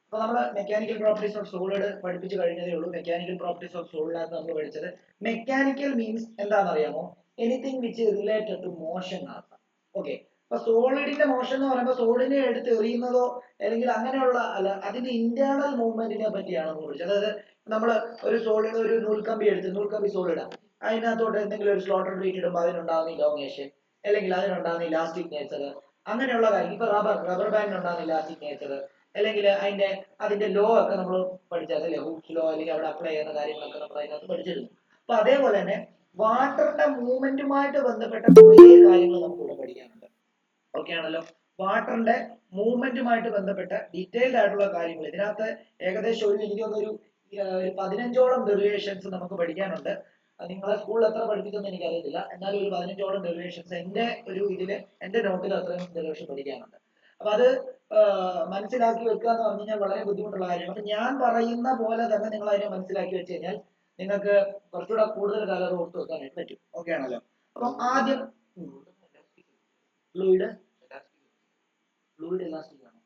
അപ്പൊ നമ്മൾ mechanical properties of solid പഠിപ്പിച്ചു കഴിഞ്ഞതേ ഉള്ളൂ. മെക്കാനിക്കൽ പ്രോപ്പർട്ടീസ് ഓഫ് സോളിഡിനകത്ത് നമ്മൾ പഠിച്ചത് മെക്കാനിക്കൽ മീൻസ് എന്താണെന്ന് അറിയാമോ? Anything which related to motion ആണ്. ഓക്കെ, അപ്പൊ സോളിഡിന്റെ മോഷൻ എന്ന് പറയുമ്പോൾ സോളിഡിനെ എടുത്ത് എറിയുന്നതോ അല്ലെങ്കിൽ അങ്ങനെയുള്ള അല്ല, അതിന്റെ ഇന്റേണൽ മൂവ്മെന്റിനെ പറ്റിയാണ് നമ്മൾ പഠിച്ചത്. അതായത് നമ്മൾ ഒരു സോളിഡ്, ഒരു നൂൽക്കമ്പി എടുത്ത്, നൂൽക്കമ്പി സോളിഡാണ്, അതിനകത്തോട്ട് എന്തെങ്കിലും ഒരു സ്ലോട്ടർ പ്ലേറ്റ് ഇടുമ്പോൾ അതിനുണ്ടാകുന്ന ഇലോങ്ങേഷൻ അല്ലെങ്കിൽ അതിനുണ്ടാകുന്ന ഇലാസ്റ്റിക് നേച്ചർ, അങ്ങനെയുള്ള കാര്യം. ഇപ്പൊ റബ്ബർ ബാൻഡ് ഉണ്ടാകുന്ന ഇലാസ്റ്റിക് നേച്ചർ അല്ലെങ്കിൽ അതിന്റെ ലോ ഒക്കെ നമ്മൾ പഠിച്ചതല്ലേ, ഹൂക്സ് ലോ, അല്ലെങ്കിൽ അവിടെ അപ്ലൈ ചെയ്യുന്ന കാര്യങ്ങളൊക്കെ നമ്മൾ അതിനകത്ത് പഠിച്ചിരുന്നു. അപ്പൊ അതേപോലെ തന്നെ വാട്ടറിന്റെ മൂവ്മെന്റുമായിട്ട് ബന്ധപ്പെട്ട കുറേ കാര്യങ്ങൾ നമുക്ക് ഇവിടെ പഠിക്കാനുണ്ട്. ഓക്കെ ആണല്ലോ. വാട്ടറിന്റെ മൂവ്മെന്റുമായിട്ട് ബന്ധപ്പെട്ട ഡീറ്റെയിൽഡ് ആയിട്ടുള്ള കാര്യങ്ങൾ ഇതിനകത്ത് ഏകദേശം എനിക്ക് തോന്നുന്നു ഒരു 15ഓളം ഡെറിവേഷൻസ് നമുക്ക് പഠിക്കാനുണ്ട്. നിങ്ങളെ സ്കൂളിൽ എത്ര പഠിപ്പിച്ചെന്ന് എനിക്കറിയത്തില്ല, എന്നാലും ഒരു 15ഓളം ഡെറിവേഷൻസ് എന്റെ ഒരു ഇതില്, എന്റെ നോട്ടിൽ അത്രയും ഡെറിവേഷൻ പഠിക്കാനുണ്ട്. അപ്പൊ അത് മനസ്സിലാക്കി വെക്കുക എന്ന് പറഞ്ഞു കഴിഞ്ഞാൽ വളരെ ബുദ്ധിമുട്ടുള്ള കാര്യമാണ്. അപ്പൊ ഞാൻ പറയുന്ന പോലെ തന്നെ നിങ്ങൾ അതിനെ മനസ്സിലാക്കി വെച്ച് കഴിഞ്ഞാൽ നിങ്ങൾക്ക് കുറച്ചുകൂടെ കൂടുതൽ കാലം അത് ഓർത്ത് വെക്കാനായിട്ട് പറ്റും. ഓക്കെ ആണല്ലോ. അപ്പം ആദ്യം ഫ്ലൂയിഡ് ഇലാസ്റ്റിക് ആണ്.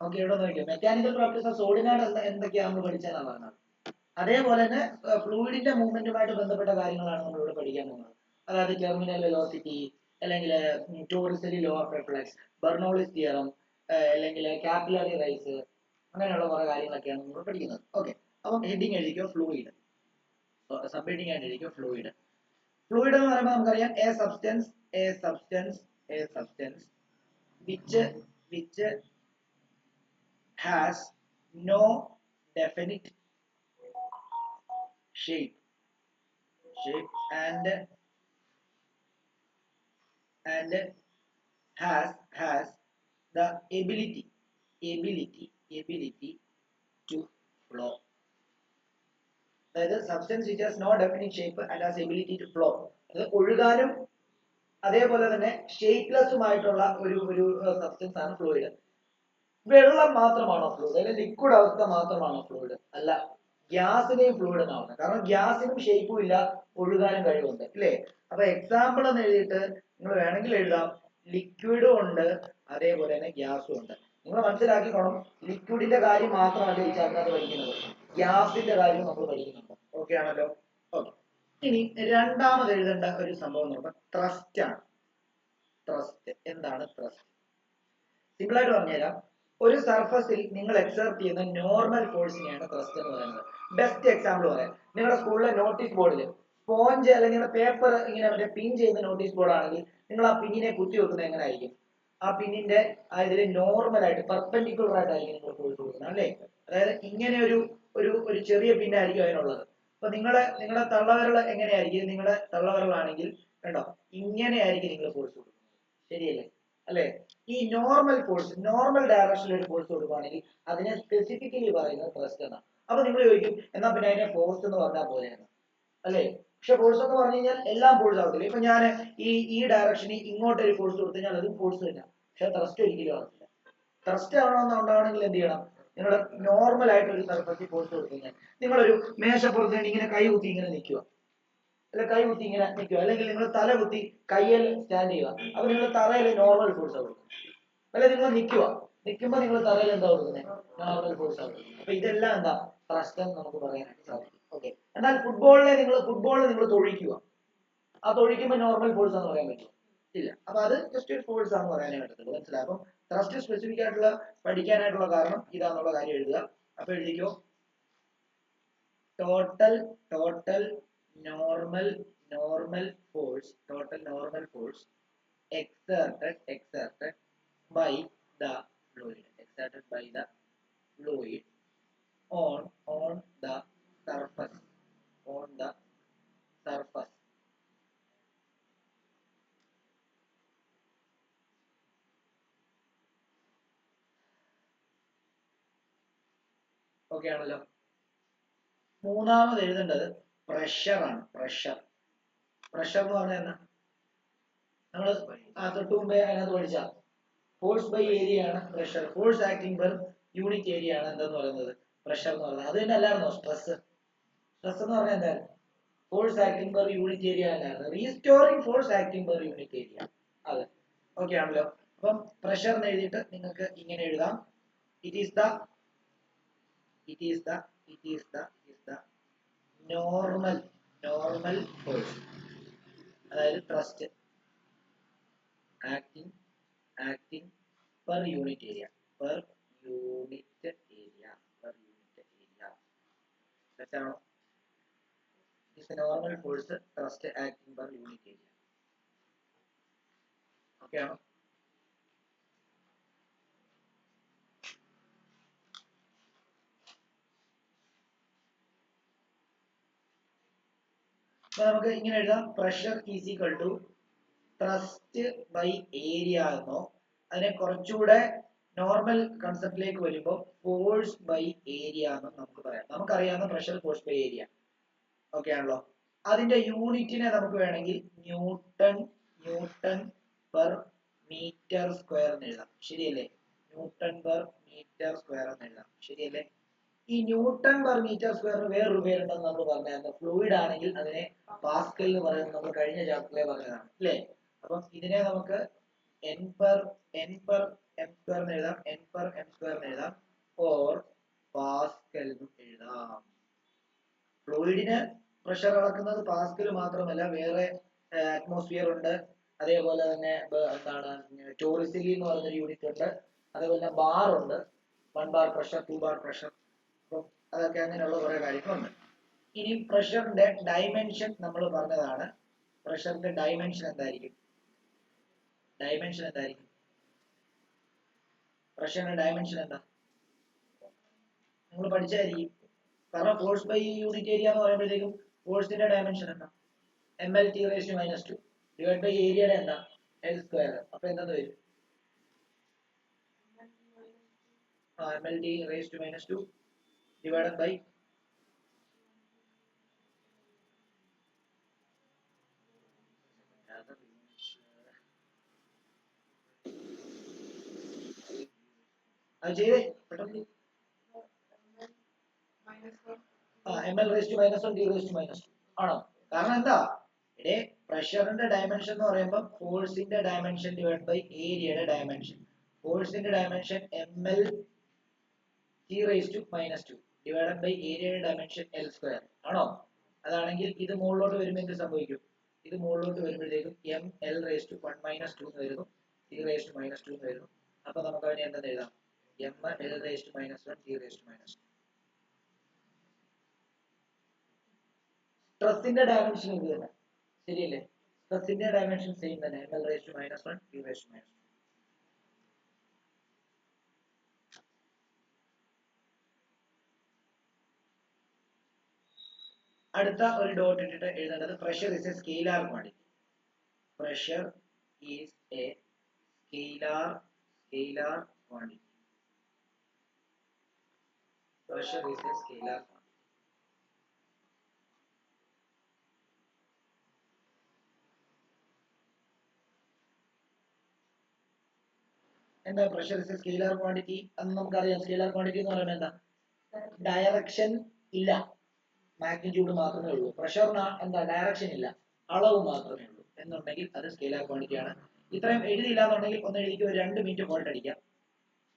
ഓക്കെ, ഇവിടെ നോക്കിയോ, മെക്കാനിക്കൽ പ്രോപ്പർട്ടീസ് ഓഫ് സോളിഡിനകത്ത് എന്തൊക്കെയാണ് പഠിച്ചാലാണ് പറഞ്ഞത്. അതേപോലെ തന്നെ ഫ്ലൂയിഡിന്റെ മൂവ്മെന്റുമായിട്ട് ബന്ധപ്പെട്ട കാര്യങ്ങളാണ് നമ്മൾ ഇവിടെ പഠിക്കാൻ പോകുന്നത്. അതായത് ടെർമിനൽ വെലോസിറ്റി, അല്ലെങ്കിൽ Torricelli law of reflux, Bernoulli's theorem, അല്ലെങ്കിൽ കാപ്പിലറി റൈസ്, അങ്ങനെയുള്ള കുറെ കാര്യങ്ങളൊക്കെയാണ് നമ്മൾ പഠിക്കുന്നത്. ഓക്കെ, അപ്പം ഹെഡിങ് എഴുതിക്കോ ഫ്ലൂയിഡ്, സബ് ഹെഡിങ് ആയിട്ട് എഴുതിക്കോ ഫ്ലൂയിഡ്. ഫ്ലൂയിഡ് എന്ന് പറയുമ്പോൾ നമുക്കറിയാം A substance which has no definite shape and has the ability to flow. അതായത് substance which has no definite shape and has ability to flow, അത് ഒഴുകാനും അതേപോലെ തന്നെ ഷേപ്പ്ലെസ്സുമായിട്ടുള്ള ഒരു സബ്സ്റ്റൻസ് ആണ് ഫ്ലൂയിഡ്. വെള്ളം മാത്രമാണോ ഫ്ലൂയിഡ്, അല്ലെങ്കിൽ ലിക്വിഡ് അവസ്ഥ മാത്രമാണോ ഫ്ലൂയിഡ്? അല്ല, ഗ്യാസിനെയും ഫ്ലൂയിഡ് എന്നാണ്. കാരണം ഗ്യാസിനും ഷേപ്പും ഇല്ല, ഒഴുകാനും കഴിവുണ്ട്, അല്ലേ? അപ്പൊ എക്സാമ്പിൾ എന്ന് എഴുതിയിട്ട് നിങ്ങൾ വേണമെങ്കിൽ എഴുതാം, ലിക്വിഡും ഉണ്ട് അതേപോലെ തന്നെ ഗ്യാസും ഉണ്ട്. നിങ്ങൾ മനസ്സിലാക്കിക്കോണം, ലിക്വിഡിന്റെ കാര്യം മാത്രമല്ല ഈ ചാപ്റ്റർ പഠിക്കുന്നത്, ഗ്യാസിന്റെ കാര്യം നമ്മൾ പഠിക്കുന്നുണ്ട്. ഓക്കെ ആണല്ലോ. ഓക്കെ, ഇനി രണ്ടാമത് എഴുതേണ്ട ഒരു സംഭവം നോക്കാം, ത്രസ്റ്റ് ആണ്. ത്രസ്റ്റ് എന്താണ്? ത്രസ്റ്റ് സിമ്പിൾ ആയിട്ട് പറഞ്ഞുതരാം. ഒരു സർഫസിൽ നിങ്ങൾ എക്സർട്ട് ചെയ്യുന്ന നോർമൽ ഫോഴ്സിനെയാണ് ത്രസ്റ്റ് എന്ന് പറയുന്നത്. ബെസ്റ്റ് എക്സാമ്പിൾ പറയാം, നിങ്ങളുടെ സ്കൂളിലെ നോട്ടീസ് ബോർഡിൽ സ്പോഞ്ച് അല്ലെങ്കിൽ പേപ്പർ ഇങ്ങനെ മറ്റേ പിൻ ചെയ്യുന്ന നോട്ടീസ് ബോർഡ് ആണെങ്കിൽ നിങ്ങൾ ആ പിന്നിനെ കുത്തി വെക്കുന്നത് എങ്ങനെ ആയിരിക്കും? ആ പിന്നിന്റെ ഇതിൽ നോർമൽ ആയിട്ട് പെർപെൻഡിക്കുലർ ആയിട്ടായിരിക്കും നിങ്ങൾ ഫോഴ്സ് കൊടുക്കുന്നത്, അല്ലേ? അതായത് ഇങ്ങനെ ഒരു ചെറിയ പിന്നായിരിക്കും അതിനുള്ളത്. അപ്പൊ നിങ്ങളുടെ തള്ളവിരൽ എങ്ങനെയായിരിക്കും? നിങ്ങളുടെ തള്ളവിരലാണെങ്കിൽ കണ്ടോ, ഇങ്ങനെയായിരിക്കും നിങ്ങൾ ഫോഴ്സ് കൊടുക്കുന്നത്, ശരിയല്ലേ? അല്ലെ? ഈ നോർമൽ ഫോഴ്സ്, നോർമൽ ഡയറക്ഷനിൽ ഒരു ഫോഴ്സ് കൊടുക്കുകയാണെങ്കിൽ അതിനെ സ്പെസിഫിക്കലി പറയുന്നത് ത്രസ്റ്റ് എന്നാണ്. അപ്പൊ നിങ്ങൾ ചോദിക്കും, എന്നാ പിന്നെ അതിനെ ഫോഴ്സ് എന്ന് പറഞ്ഞാൽ പോലെയാണ്, അല്ലേ? പക്ഷെ ഫോഴ്സ് എന്ന് പറഞ്ഞു കഴിഞ്ഞാൽ എല്ലാം ഫോഴ്സ് ആവത്തില്ല. ഇപ്പൊ ഞാൻ ഈ ഡയറക്ഷനിൽ ഇങ്ങോട്ട് ഒരു ഫോഴ്സ് കൊടുത്തു കഴിഞ്ഞാൽ അതും ഫോഴ്സ് തന്നെ, പക്ഷെ ത്രസ്റ്റ് ഒരിക്കലും ആവത്തില്ല. ത്രസ്റ്റ് ആവണമെന്നുണ്ടാവണമെങ്കിൽ എന്ത് ചെയ്യണം? നിങ്ങൾ നോർമൽ ആയിട്ട് ഒരു സർഫസിൽ ഫോഴ്സ് കൊടുത്തു കഴിഞ്ഞാൽ, നിങ്ങളൊരു മേശപ്പുറത്ത് ഇങ്ങനെ കൈ കുത്തി ഇങ്ങനെ നിൽക്കുക, അല്ല കൈ കുത്തി ഇങ്ങനെ നിൽക്കുക, അല്ലെങ്കിൽ നിങ്ങൾ തല കുത്തി കയ്യിൽ സ്റ്റാൻഡ് ചെയ്യുക, അപ്പൊ നിങ്ങൾ തറയിൽ നോർമൽ ഫോഴ്സ് ആവും. അല്ലെ നിങ്ങൾ നിൽക്കുമ്പോൾ നിങ്ങൾ തറയിൽ എന്താ കൊടുക്കുന്നത്? നോർമൽ ഫോഴ്സ് ആവും. അപ്പൊ ഇതെല്ലാം എന്താ? ത്രസ്റ്റ് എന്ന് നമുക്ക് പറയാനായിട്ട് സാധിക്കും. ഓക്കെ, എന്നാൽ ഫുട്ബോളിൽ നിങ്ങൾ തൊഴിക്കുക, ആ തൊഴിക്കുമ്പോൾ നോർമൽ ഫോഴ്സ് എന്ന് പറയാൻ പറ്റും? ഇല്ല. അപ്പൊ അത് ജസ്റ്റ് ഒരു ഫോഴ്സ് ആണെന്ന് പറയാനേ പറ്റത്തുള്ളൂ. മനസ്സിലായി? അപ്പം ത്രസ്റ്റ് സ്പെസിഫിക് ആയിട്ടുള്ള പഠിക്കാനായിട്ടുള്ള കാരണം ഇതാന്നുള്ള കാര്യം എഴുതുക. അപ്പൊ എഴുതിക്കോ, total normal force exerted by the fluid on the surface. Okay ആണല്ലോ. മൂന്നാമത് എഴുതേണ്ടത് പ്രഷർ ആണ്. പ്രഷർ എന്ന് പറഞ്ഞാൽ എന്താ? നമ്മൾ തൊട്ട് മുമ്പേ അതിനകത്ത് പഠിച്ച ഫോഴ്സ് ബൈ ഏരിയ ആണ് pressure. Force acting per unit area ആണ് എന്തെന്ന് പറയുന്നത്? പ്രഷർ എന്ന് പറയുന്നത്. അത് തന്നെ അല്ലായിരുന്നോ സ്ട്രെസ്? എന്ന് പറഞ്ഞാൽ എന്തായിരുന്നു? Force acting per unit area അല്ലായിരുന്നു, restoring force acting per unit area. അതെ, ഓക്കെ ആണല്ലോ. അപ്പം പ്രഷർ എന്ന് എഴുതിയിട്ട് നിങ്ങൾക്ക് ഇങ്ങനെ എഴുതാം. It is the normal force, അതായത് thrust acting per unit area. തെറ്റാണോ? Is a normal force thrust acting per unit area. Okay ആണോ? അപ്പൊ നമുക്ക് ഇങ്ങനെ എഴുതാം, pressure is equal to thrust by area എന്നോ, അതിനെ കുറച്ചുകൂടെ നോർമൽ കൺസെപ്റ്റിലേക്ക് വരുമ്പോൾ ഫോഴ്സ് ബൈ ഏരിയ എന്ന് നമുക്ക് പറയാം. നമുക്കറിയാവുന്ന pressure force by area. Okay ആണല്ലോ? അതിന്റെ യൂണിറ്റിനെ നമുക്ക് വേണമെങ്കിൽ ന്യൂട്ടൺ പെർ മീറ്റർ സ്ക്വയർ എന്ന് എഴുതാം. ശരിയല്ലേ? ന്യൂട്ടൺ പെർ മീറ്റർ സ്ക്വയർ എന്ന് എഴുതാം. ശരിയല്ലേ? ഈ ന്യൂട്ടൺ പെർ മീറ്റർ സ്ക്വയറിന് വേറൊരു പേരുണ്ടെന്ന് നമ്മൾ പറഞ്ഞായിരുന്നു. ഫ്ലൂയിഡ് ആണെങ്കിൽ അതിനെ പാസ്കൽ എന്ന് പറയുന്നത് നമ്മൾ കഴിഞ്ഞ ചാപ്റ്ററിലെ പറഞ്ഞതാണ് അല്ലേ? അപ്പം ഇതിനെ നമുക്ക് n per m square എന്ന് എഴുതാം, n per m square എന്ന് എഴുതാം, ഓർ പാസ്കൽ എന്നും എഴുതാം. ഫ്ലൂയിഡിന് പ്രഷർ അളക്കുന്നത് പാസ്കൽ മാത്രമല്ല, വേറെ അറ്റ്മോസ്ഫിയർ ഉണ്ട്, അതേപോലെ തന്നെ എന്താണ് ടോറിസിലി എന്ന് പറയുന്ന യൂണിറ്റ് ഉണ്ട്, അതേപോലെ തന്നെ ബാർ ഉണ്ട്, 1 bar പ്രഷർ, 2 bar പ്രഷർ. അപ്പം അതൊക്കെ അങ്ങനെയുള്ള കുറെ കാര്യങ്ങളുണ്ട്. ഇനി പ്രഷറിന്റെ ഡയമെൻഷൻ നമ്മൾ പറഞ്ഞതാണ്. പ്രഷറിന്റെ ഡയമെൻഷൻ എന്തായിരിക്കും? പ്രഷറിന്റെ ഡയമെൻഷൻ എന്താ? നിങ്ങൾ പഠിച്ചായിരിക്കും. കാരണം ഫോഴ്സ് ബൈ യൂണിറ്റ് ഏരിയ എന്ന് പറയുമ്പോഴത്തേക്കും ഫോഴ്സിന്റെ ഡയമെൻഷൻ എന്താ? ml(T)⁻². ഡിവൈഡ് ബൈ ഏരിയയുടെ എന്താ? L². അപ്പൊ എന്താ വരും? ml(T)⁻² ഡിവൈഡ് ബൈ അത് ചെയ്തേ പെട്ടെന്ന്. ml(T)⁻² ആണോ? കാരണം എന്താ? ഇവിടെ പ്രഷറിന്റെ ഡയമെൻഷൻ എന്ന് പറയുമ്പോൾ ഫോഴ്സിന്റെ ഡയമെൻഷൻ ഡിവൈഡ് ബൈ ഏരിയയുടെ ഡയമെൻഷൻ. ഫോഴ്സിന്റെ ഡയമെൻഷൻ ml(T)⁻² ഡിവൈഡ് ബൈ ഏരിയയുടെ ഡയമെൻഷൻ L² ആണോ? അതാണെങ്കിൽ ഇത് മുകളിലോട്ട് വരുമ്പോൾ എന്ത് സംഭവിക്കും? ഇത് മുകളിലോട്ട് വരുമ്പോഴത്തേക്കും ml(1−2) എന്ന് വരുന്നു, T⁻²എന്ന് വരുന്നു. അപ്പൊ നമുക്ക് അതിനെ എന്താ എഴുതാം? ml(1) T⁻². സ്ട്രെസ്സിന്റെ ഡയമെൻഷൻ ഇത് തന്നെ, ശരിയല്ലേ? സ്ട്രെസ്സിന്റെ ഡയമെൻഷൻ സെയിം തന്നെ, ml(1) T⁻². അടുത്ത ഒരു ഡോട്ട് ഇട്ടിട്ട് എഴുതേണ്ടത് pressure is a scalar quantity. Pressure is a scalar quantity. Pressure is a scalar quantity. എന്താ pressure is a scalar quantity? അന്ന് നമുക്കറിയാം. സ്കെയിലാർ ക്വാണ്ടിറ്റി എന്ന് പറയുന്നത് എന്താ? ഡയറക്ഷൻ ഇല്ല, മാഗ്നിറ്റ്യൂഡ് മാത്രമേ ഉള്ളൂ. പ്രഷറിന് എന്താ? ഡയറക്ഷൻ ഇല്ല, അളവ് മാത്രമേ ഉള്ളൂ എന്നുണ്ടെങ്കിൽ അത് സ്കെയിലാർ ക്വാണ്ടിറ്റി ആണ്. ഇത്രയും എഴുതിയില്ല എന്നുണ്ടെങ്കിൽ ഒന്ന് എഴുതിക്ക്, ഒരു 2 മിനിറ്റ് ഹോൾഡ് അടിക്കാം.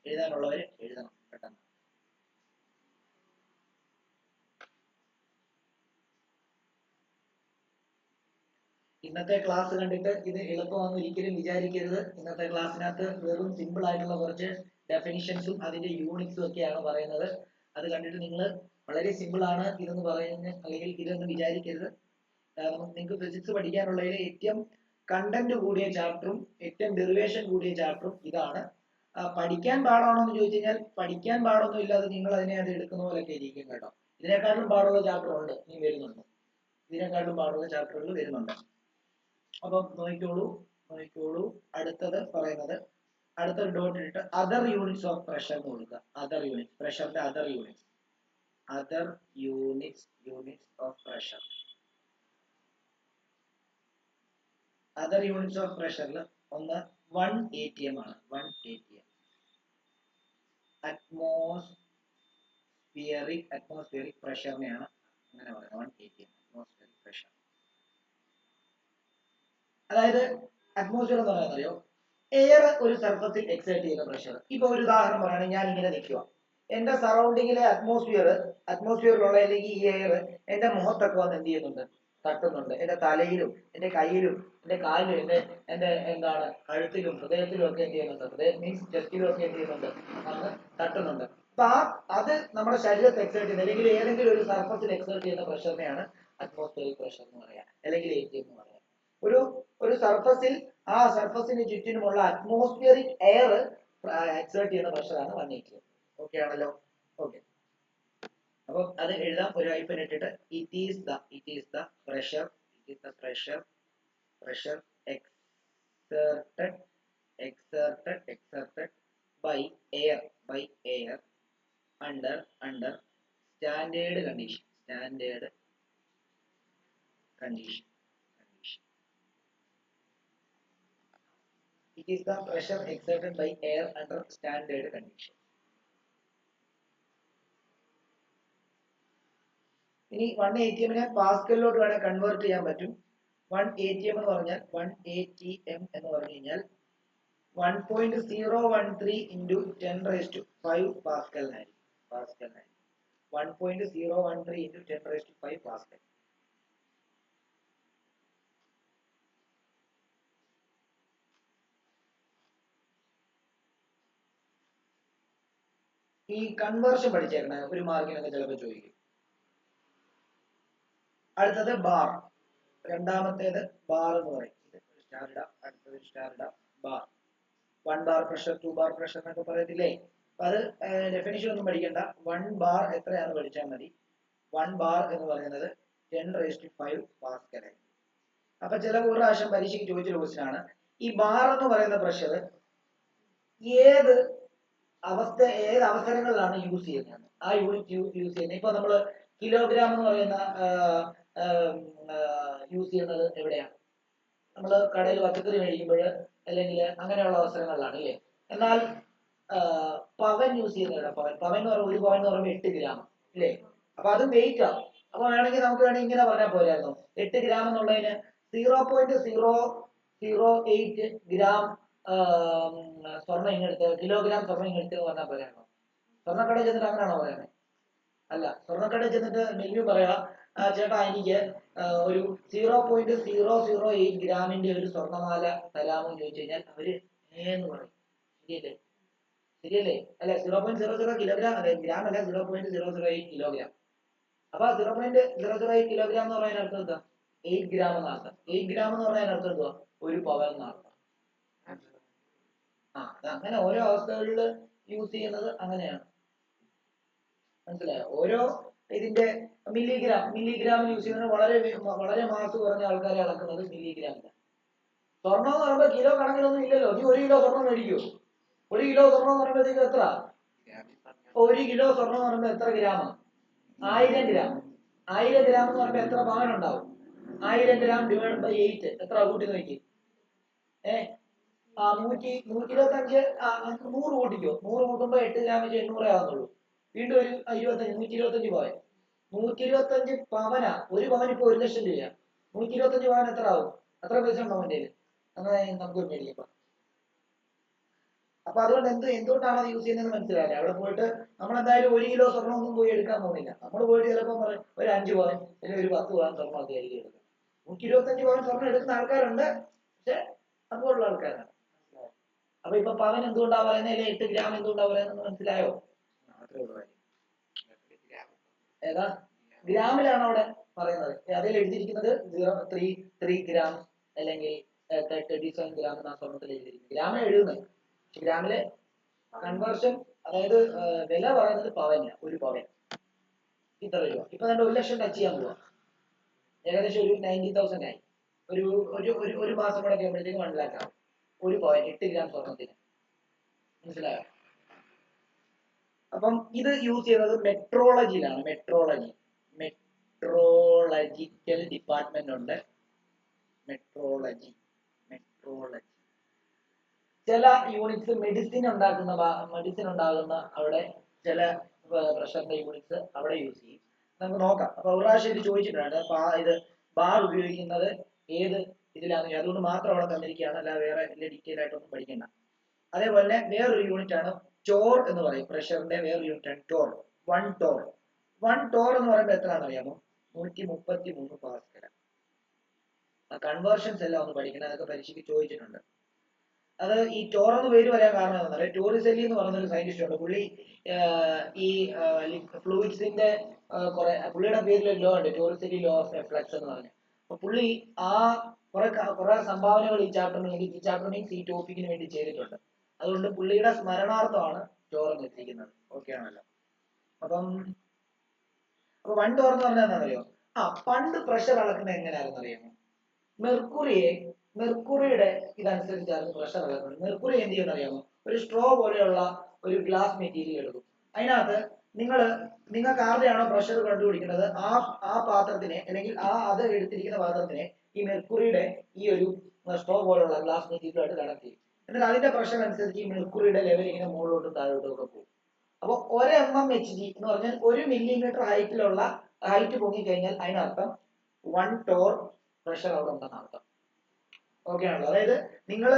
എഴുതാനുള്ളവര് എഴുതണം പെട്ടെന്ന്. ഇന്നത്തെ ക്ലാസ് കണ്ടിട്ട് ഇത് എളുപ്പമാണെന്ന് ഒരിക്കലും വിചാരിക്കരുത്. ഇന്നത്തെ ക്ലാസ്സിനകത്ത് വെറും സിമ്പിൾ ആയിട്ടുള്ള കുറച്ച് ഡെഫിനിഷൻസും അതിന്റെ യൂണിറ്റ്സും ഒക്കെയാണ് പറയുന്നത്. അത് കണ്ടിട്ട് നിങ്ങൾ വളരെ സിമ്പിൾ ആണ് ഇതെന്ന് പറയുന്ന അല്ലെങ്കിൽ ഇതെന്ന് വിചാരിക്കരുത്. നിങ്ങൾക്ക് ഫിസിക്സ് പഠിക്കാനുള്ളതിൽ ഏറ്റവും കണ്ടന്റ് കൂടിയ ചാപ്റ്ററും ഏറ്റവും ഡെറിവേഷൻ കൂടിയ ചാപ്റ്ററും ഇതാണ്. പഠിക്കാൻ പാടാണോ എന്ന് ചോദിച്ചു കഴിഞ്ഞാൽ പഠിക്കാൻ പാടൊന്നും ഇല്ലാതെ നിങ്ങൾ അത് എടുക്കുന്ന പോലെയൊക്കെ ഇരിക്കും കേട്ടോ. ഇതിനെക്കാളും പാടുള്ള ചാപ്റ്റർ ഉണ്ട്, ഇനി വരുന്നുണ്ട്. ഇതിനെക്കാളും പാടുള്ള ചാപ്റ്ററുകൾ വരുന്നുണ്ട്. അപ്പം നോക്കിക്കോളൂ. അടുത്തത് പറയുന്നത്, അടുത്തൊരു ഡോട്ട് ഇട്ടിട്ട് അതർ യൂണിറ്റ്സ് ഓഫ് പ്രഷർ എന്ന് കൊടുക്കുക. അതർ യൂണിറ്റ്, പ്രഷറിന്റെ other units of pressure. Other units of പ്രഷറിൽ ഒന്ന് 1 atm ആണ്. 1 atm അറ്റ്മോസ്ഫിയറിക് പ്രഷറിനെയാണ് അങ്ങനെ പറയുന്നത്. 1 atm അറ്റ്മോസ്ഫിയറിക് പ്രഷർ. അതായത് അറ്റ്മോസ്ഫിയർ എന്ന് പറയുന്നത് അറിയോ? എയർ ഒരു സർഫസിൽ എക്സേർട്ട് ചെയ്യുന്ന പ്രഷർ. ഇപ്പൊ ഒരു ഉദാഹരണം പറയുകയാണെങ്കിൽ ഞാൻ ഇങ്ങനെ നിൽക്കുക, എന്റെ സറൗണ്ടിങ്ങിലെ അറ്റ്മോസ്ഫിയറിലുള്ള അല്ലെങ്കിൽ ഈ എയർ എന്റെ മുഖത്തൊക്കെ വന്ന് എന്ത് ചെയ്യുന്നുണ്ട്, തട്ടുന്നുണ്ട്. എന്റെ തലയിലും എന്റെ കയ്യിലും എന്റെ കാലിലും എന്റെ എന്താണ് കഴുത്തിലും ഹൃദയത്തിലും ഒക്കെ എന്ത് ചെയ്യുന്നുണ്ട്, ഹൃദയം മീൻസ് ചെസ്റ്റിലും ഒക്കെ എന്ത് ചെയ്യുന്നുണ്ട്, വന്ന് തട്ടുന്നുണ്ട്. അപ്പൊ അത് നമ്മുടെ ശരീരത്തെ എക്സേർട്ട് ചെയ്യുന്ന അല്ലെങ്കിൽ ഏതെങ്കിലും ഒരു സർഫസിൽ എക്സേർട്ട് ചെയ്യുന്ന പ്രഷറിനെയാണ് അറ്റ്മോസ്ഫിയറിക് പ്രഷർ എന്ന് പറയാം, അല്ലെങ്കിൽ ATM എന്ന് പറയാം. ഒരു സർഫസിൽ ആ സർഫസിന് ചുറ്റിനുമുള്ള അറ്റ്മോസ്ഫിയറിക് എയർ എക്സേർട്ട് ചെയ്യുന്ന പ്രഷറാണ് 180. ഓക്കെ ആണല്ലോ? ഓക്കെ. അപ്പൊ അത് എഴുതാം, ഒരു ഹൈഫൻ ഇട്ടിട്ട് it is the pressure exerted by air under standard condition. It is the pressure exerted by air under standard condition. ഇനി 1 ATM നെ പാസ്കലിലോട്ട് വേണേൽ കൺവേർട്ട് ചെയ്യാൻ പറ്റും. 1 ATM എന്ന് പറഞ്ഞാൽ 1 ATM എന്ന് പറഞ്ഞു കഴിഞ്ഞാൽ 1.013 into 10⁵ പാസ്കലിനായി. 1.013 into 10⁵ Pascal. ഈ കൺവേർഷൻ പഠിച്ചേക്കണേ, ഒരു മാർക്കിനൊക്കെ ചിലപ്പോൾ ചോദിക്കും. അടുത്തത് ബാർ, രണ്ടാമത്തേത് ബാർ എന്ന് പറയും. അടുത്തത് bar. 1 bar pressure, 2 bar pressure എന്നൊക്കെ പറയത്തില്ലേ? അപ്പൊ അത് ഡെഫിനിഷൻ ഒന്നും പഠിക്കണ്ട, 1 ബാർ എത്രയാണെന്ന് പഠിച്ചാൽ മതി. 1 ബാർ എന്ന് പറയുന്നത് 10⁵ പാസ്കൽ. അപ്പൊ ചില ഒരു പ്രാവശ്യം പരീക്ഷയ്ക്ക് ചോദിച്ചൊരു ക്വസ്റ്റ്യൻ ആണ്, ഈ ബാർ എന്ന് പറയുന്ന പ്രഷർ ഏത് അവസരങ്ങളിലാണ് യൂസ് ചെയ്യുന്നത്, ആ യൂണിറ്റ് യൂസ് ചെയ്യുന്നത്. ഇപ്പൊ നമ്മള് കിലോഗ്രാം എന്ന് പറയുന്ന യൂസ് ചെയ്യുന്നത് എവിടെയാണ്? നമ്മൾ കടയിൽ പച്ചക്കറി മേടിക്കുമ്പോൾ അല്ലെങ്കിൽ അങ്ങനെയുള്ള അവസരങ്ങളിലാണ് അല്ലേ. എന്നാൽ പവൻ യൂസ് ചെയ്യുന്നത് പവൻ എന്ന് പറയുമ്പോൾ 1 പവൻ എന്ന് പറയുമ്പോൾ 8 ഗ്രാം അല്ലേ. അപ്പൊ അത് വെയിറ്റ് ആണ്. അപ്പൊ വേണമെങ്കിൽ നമുക്ക് ഇങ്ങനെ പറഞ്ഞാൽ പോരായിരുന്നു, 8 ഗ്രാം എന്നുള്ളതിന് 0.008 ഗ്രാം സ്വർണ്ണം ഇങ്ങെടുത്ത്, കിലോഗ്രാം സ്വർണ്ണം ഇങ്ങെടുത്ത് പറഞ്ഞാൽ പോരായിരുന്നു. സ്വർണ്ണക്കടയിൽ ചെന്നിട്ട് അങ്ങനെയാണോ പറയുന്നത്? അല്ല, സ്വർണ്ണക്കടയിൽ ചെന്നിട്ട് മെനു പറയാ, ചേട്ടാ എനിക്ക് ഒരു 0.008 ഗ്രാമിന്റെ ഒരു സ്വർണ്ണമാല തരാമോ എന്ന് ചോദിച്ചു കഴിഞ്ഞാൽ അവര് എന്ന് പറയും. ശരിയല്ലേ? അല്ലെ? 0.00 കിലോഗ്രാം, അല്ലെ ഗ്രാം അല്ല, 0.008 കിലോഗ്രാം. അപ്പൊ 0.008 കിലോഗ്രാം എന്ന് പറയുന്ന അർത്ഥം എന്താ? 8 ഗ്രാം എന്നർത്ഥം. 8 ഗ്രാം എന്ന് പറയുന്ന അർത്ഥം എന്തുവാ? 1 പവൻ എന്നർത്ഥം. അത് അങ്ങനെ ഓരോ അവസ്ഥകളിൽ യൂസ് ചെയ്യുന്നത് അങ്ങനെയാണ്. മനസ്സിലായോ? ഓരോ ഇതിന്റെ മില്ലിഗ്രാം യൂസ് ചെയ്യുന്നത് വളരെ മാസ് കുറഞ്ഞ ആൾക്കാരെ അളക്കുന്നത് മില്ലിഗ്രാമിലാണ്. സ്വർണ്ണം എന്ന് പറയുമ്പോൾ കിലോ കണക്കിനൊന്നും ഇല്ലല്ലോ. നീ 1 കിലോ സ്വർണ്ണം മേടിക്കൂ. 1 കിലോ സ്വർണ്ണം എന്ന് പറയുമ്പോഴത്തേക്ക് എത്ര? 1 കിലോ സ്വർണ്ണം എന്ന് പറയുമ്പോൾ എത്ര ഗ്രാമാണ്? 1000 ഗ്രാം. 1000 ഗ്രാം എന്ന് പറയുമ്പോൾ എത്ര പവൻ ഉണ്ടാവും? 1000 ഗ്രാം ഡിവൈഡ് ബൈ 8 എത്ര കൂട്ടി നോക്കി? 125, 100 കൂട്ടിക്കോ. 100 കൂട്ടുമ്പോ 8 ഗ്രാം വെച്ച് 800 ആവുന്നുള്ളൂ. വീണ്ടും ഒരു 125 പവൻ. 125 പവനാ. 1 പവൻ ഇപ്പൊ 1 ലക്ഷം രൂപയാ. 125 പവൻ എത്ര ആവും? അത്ര പൈസ ഉണ്ടോ അവന്റെ? അങ്ങനെ നമുക്ക് മേടിക്കാം. അപ്പൊ അതുകൊണ്ട് എന്തുകൊണ്ടാണ് അത് യൂസ് ചെയ്യുന്നത് മനസ്സിലായില്ലേ? അവിടെ പോയിട്ട് നമ്മൾ എന്തായാലും 1 കിലോ സ്വർണ്ണം ഒന്നും പോയി എടുക്കാൻ പോകുന്നില്ല. നമ്മൾ പോയിട്ട് ചിലപ്പോൾ പറയും ഒരു 5 പവൻ അല്ലെങ്കിൽ ഒരു 10 പവൻ സ്വർണ്ണം ഒക്കെ ആയിരിക്കും എടുക്കുന്നത്. 125 പവൻ സ്വർണ്ണം എടുക്കുന്ന ആൾക്കാരുണ്ട്, പക്ഷെ അതുപോലുള്ള ആൾക്കാരാണ്. അപ്പൊ ഇപ്പൊ പവൻ എന്തുകൊണ്ടാ പറയുന്നത്, അല്ലെ 8 ഗ്രാം എന്തുകൊണ്ടാ പറയുന്നത് മനസ്സിലായോ? ഏതാ ഗ്രാമിലാണ് അവിടെ പറയുന്നത്. അതിൽ എഴുതിയിരിക്കുന്നത് 0.33 ഗ്രാം അല്ലെങ്കിൽ 37 ഗ്രാം എന്ന സ്വർണ്ണത്തിൽ എഴുതിയിരിക്കുന്നത്. ഗ്രാമിൽ എഴുതുന്നത്, ഗ്രാമിലെ കൺവേർഷൻ, അതായത് വില പറയുന്നത് പവന്. 1 പവൻ ഇത്ര രൂപ. ഇപ്പൊ തന്നെ 1 ലക്ഷം ടച്ച് ചെയ്യാൻ പോവാ. ഏകദേശം ഒരു 90,000 ആയി. ഒരു മാസം കൂടെ കഴിയുമ്പോഴത്തേക്ക് 1 ലാഖ് ആവും. 1 പവൻ 8 ഗ്രാം സ്വർണ്ണത്തിന്. മനസ്സിലായോ? അപ്പം ഇത് യൂസ് ചെയ്യുന്നത് മെട്രോളജിയിലാണ്. മെട്രോളജിക്കൽ ഡിപ്പാർട്ട്മെന്റ് ഉണ്ട്. മെട്രോളജി ചില യൂണിറ്റ്സ് മെഡിസിൻ ഉണ്ടാകുന്ന അവിടെ ചില പ്രഷറിന്റെ യൂണിറ്റ്സ് അവിടെ യൂസ് ചെയ്യും. നമുക്ക് നോക്കാം. അപ്പൊ ഒരു പ്രാവശ്യം ഇത് ചോദിച്ചിട്ടുണ്ട്. ഇത് ബാർ ഉപയോഗിക്കുന്നത് ഏത് ഇതിലാണ്, അതുകൊണ്ട് മാത്രം അവിടെ തന്നിരിക്കുകയാണ്, അല്ലാതെ വേറെ വലിയ ഡീറ്റെയിൽ ആയിട്ടൊന്നും പഠിക്കണ്ട. അതേപോലെ തന്നെ വേറൊരു യൂണിറ്റ് ആണ് ടോർ എന്ന് പറയും. പ്രഷറിന്റെ വേറൊരു യൂണിറ്റ് ആണ് ടോർ. 1 ടോർ. 1 ടോർ എന്ന് പറയുമ്പോൾ എത്രയാണെന്ന് അറിയാമോ? 133 പാസ്കൽ. ആ കൺവേർഷൻസ് എല്ലാം ഒന്ന് പഠിക്കണം, അതൊക്കെ പരീക്ഷയ്ക്ക് ചോദിച്ചിട്ടുണ്ട്. അത് ഈ ടോർ എന്ന് പേര് പറയാൻ കാരണം എന്താണെന്ന് അറിയാം? ടോറിസെല്ലി എന്ന് പറയുന്ന ഒരു സയന്റിസ്റ്റ് ഉണ്ട്. പുള്ളി ഈ ഫ്ലൂയിഡ്സിന്റെ പുള്ളിയുടെ പേരിൽ ലോ ഉണ്ട്, ടോറിസെല്ലി ലോ ഓഫ് ഫ്ലക്സ് എന്ന് പറഞ്ഞു. അപ്പൊ പുള്ളി ആ കുറെ സംഭാവനകൾ ഈ ചാപ്റ്ററിന് വേണ്ടി, ഈ ചാപ്റ്റർ മീൻസ് ഈ ടോപ്പിക്കിന് വേണ്ടി ചെയ്തിട്ടുണ്ട്. അതുകൊണ്ട് പുള്ളിയുടെ സ്മരണാർത്ഥമാണ് ടോർ എന്ന് വെച്ചിരിക്കുന്നത്. ഓക്കെ ആണല്ലോ. അപ്പൊ 1 ടോർ എന്ന് പറഞ്ഞാൽ എന്താണെന്നറിയോ? പണ്ട് പ്രഷർ അളക്കുന്നത് എങ്ങനെയാണെന്ന് അറിയാമോ? മെർക്കുറിയുടെ ഇതനുസരിച്ചാണ് പ്രഷർ അളക്കുന്നത്. മെർക്കുറി എന്ത് ചെയ്യുന്ന അറിയാമോ? ഒരു സ്ട്രോ പോലെയുള്ള ഒരു ഗ്ലാസ് മെറ്റീരിയൽ എടുക്കും. അതിനകത്ത് നിങ്ങൾക്ക് ആരുടെയാണോ പ്രഷർ കണ്ടുപിടിക്കുന്നത് ആ പാത്രത്തിനെ, അല്ലെങ്കിൽ അത് എടുത്തിരിക്കുന്ന പാത്രത്തിനെ ഈ മെർക്കുറിയുടെ ഈ ഒരു സ്ട്രോ പോലുള്ള ഗ്ലാസ് മെറ്റീരിയലായിട്ട് കണക്ട് ചെയ്യും. എന്നിട്ട് അതിന്റെ പ്രഷർ അനുസരിച്ച് ഈ മെർക്കുറിയുടെ ലെവൽ ഇങ്ങനെ മുകളിലോട്ടും താഴോട്ടും ഒക്കെ പോകും. അപ്പൊ 1 mmHg എന്ന് പറഞ്ഞാൽ 1 millimeter ഹൈറ്റ് പൊങ്ങിക്കഴിഞ്ഞാൽ അതിനർത്ഥം 1 ടോർ പ്രഷർ അവിടെ ഉണ്ടെന്ന് അർത്ഥം. ഓക്കെ ആണല്ലോ. അതായത് നിങ്ങൾ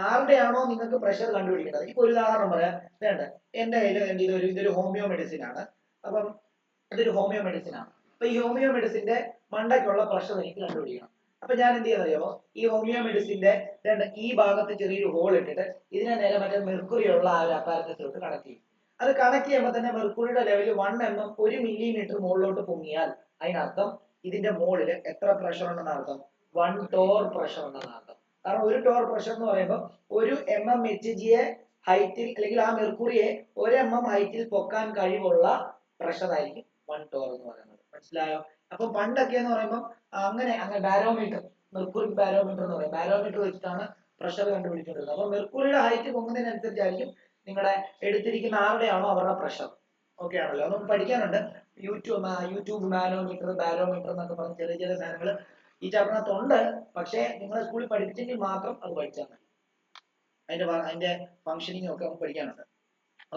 ആരുടെയാണോ നിങ്ങൾക്ക് പ്രഷർ കണ്ടുപിടിക്കുന്നത്, ഇപ്പൊ ഒരു ഉദാഹരണം പറയാം. വേണ്ട, എന്റെ കയ്യിൽ ഇതൊരു ഹോമിയോ മെഡിസിൻ ആണ്. അപ്പം ഇതൊരു ഹോമിയോ മെഡിസിൻ ആണ്. അപ്പൊ ഈ ഹോമിയോ മെഡിസിന്റെ മണ്ടയ്ക്കുള്ള പ്രഷർ എനിക്ക് കണ്ടുപിടിക്കണം. അപ്പൊ ഞാൻ എന്ത് ചെയ്യുന്നറിയാമോ? ഈ ഹോമിയോ മെഡിസിന്റെ ഈ ഭാഗത്ത് ചെറിയൊരു ഹോൾ ഇട്ടിട്ട് ഇതിനെ നേരെ മറ്റേ മെർക്കുറി ഉള്ള ആ ഒരു അപ്പാരറ്റസിലോട്ട് കണക്ട് ചെയ്യും. അത് കണക്ട് ചെയ്യുമ്പോൾ തന്നെ മെർക്കുറിയുടെ ലെവൽ 1 mm 1 millimeter മുകളിലോട്ട് പൊങ്ങിയാൽ അതിനർത്ഥം ഇതിന്റെ മുകളിൽ എത്ര പ്രഷർ ഉണ്ടെന്ന് അർത്ഥം? 1 ടോർ പ്രഷർ ഉണ്ടെന്ന് അർത്ഥം. കാരണം ഒരു ടോർ പ്രഷർ എന്ന് പറയുമ്പോൾ 1 mmHg ഹൈറ്റിൽ, അല്ലെങ്കിൽ ആ മെർക്കുറിയെ 1 mm ഹൈറ്റിൽ പൊക്കാൻ കഴിവുള്ള പ്രഷർ ആയിരിക്കും 1 ടോർ എന്ന് പറയുന്നത്. മനസ്സിലായോ? അപ്പൊ പണ്ടൊക്കെ എന്ന് പറയുമ്പോൾ അങ്ങനെ ബാരോമീറ്റർ, മെർക്കുറി ബാരോമീറ്റർ എന്ന് പറയും, ബാരോമീറ്റർ വെച്ചിട്ടാണ് പ്രഷർ കണ്ടുപിടിച്ചിട്ടുള്ളത്. അപ്പൊ മെർക്കുറിയുടെ ഹൈറ്റ് പൊങ്ങുന്നതിനനുസരിച്ചായിരിക്കും നിങ്ങളുടെ എടുത്തിരിക്കുന്ന ആരുടെയാണോ അവരുടെ പ്രഷർ. ഓക്കെ ആണല്ലോ. അതൊന്നും പഠിക്കാനുണ്ട്. യൂട്യൂബ് മാനോമീറ്റർ, ബാരോമീറ്റർ എന്നൊക്കെ പറഞ്ഞ ചെറിയ ചെറിയ സാധനങ്ങൾ ഈ ചാപ്റ്ററിനകത്തുണ്ട്. പക്ഷേ നിങ്ങളെ സ്കൂളിൽ പഠിപ്പിച്ചെങ്കിൽ മാത്രം അത് പഠിച്ചാൽ മതി. അതിന്റെ ഫംഗ്ഷനിങ് ഒക്കെ നമുക്ക് പഠിക്കാനുണ്ട്.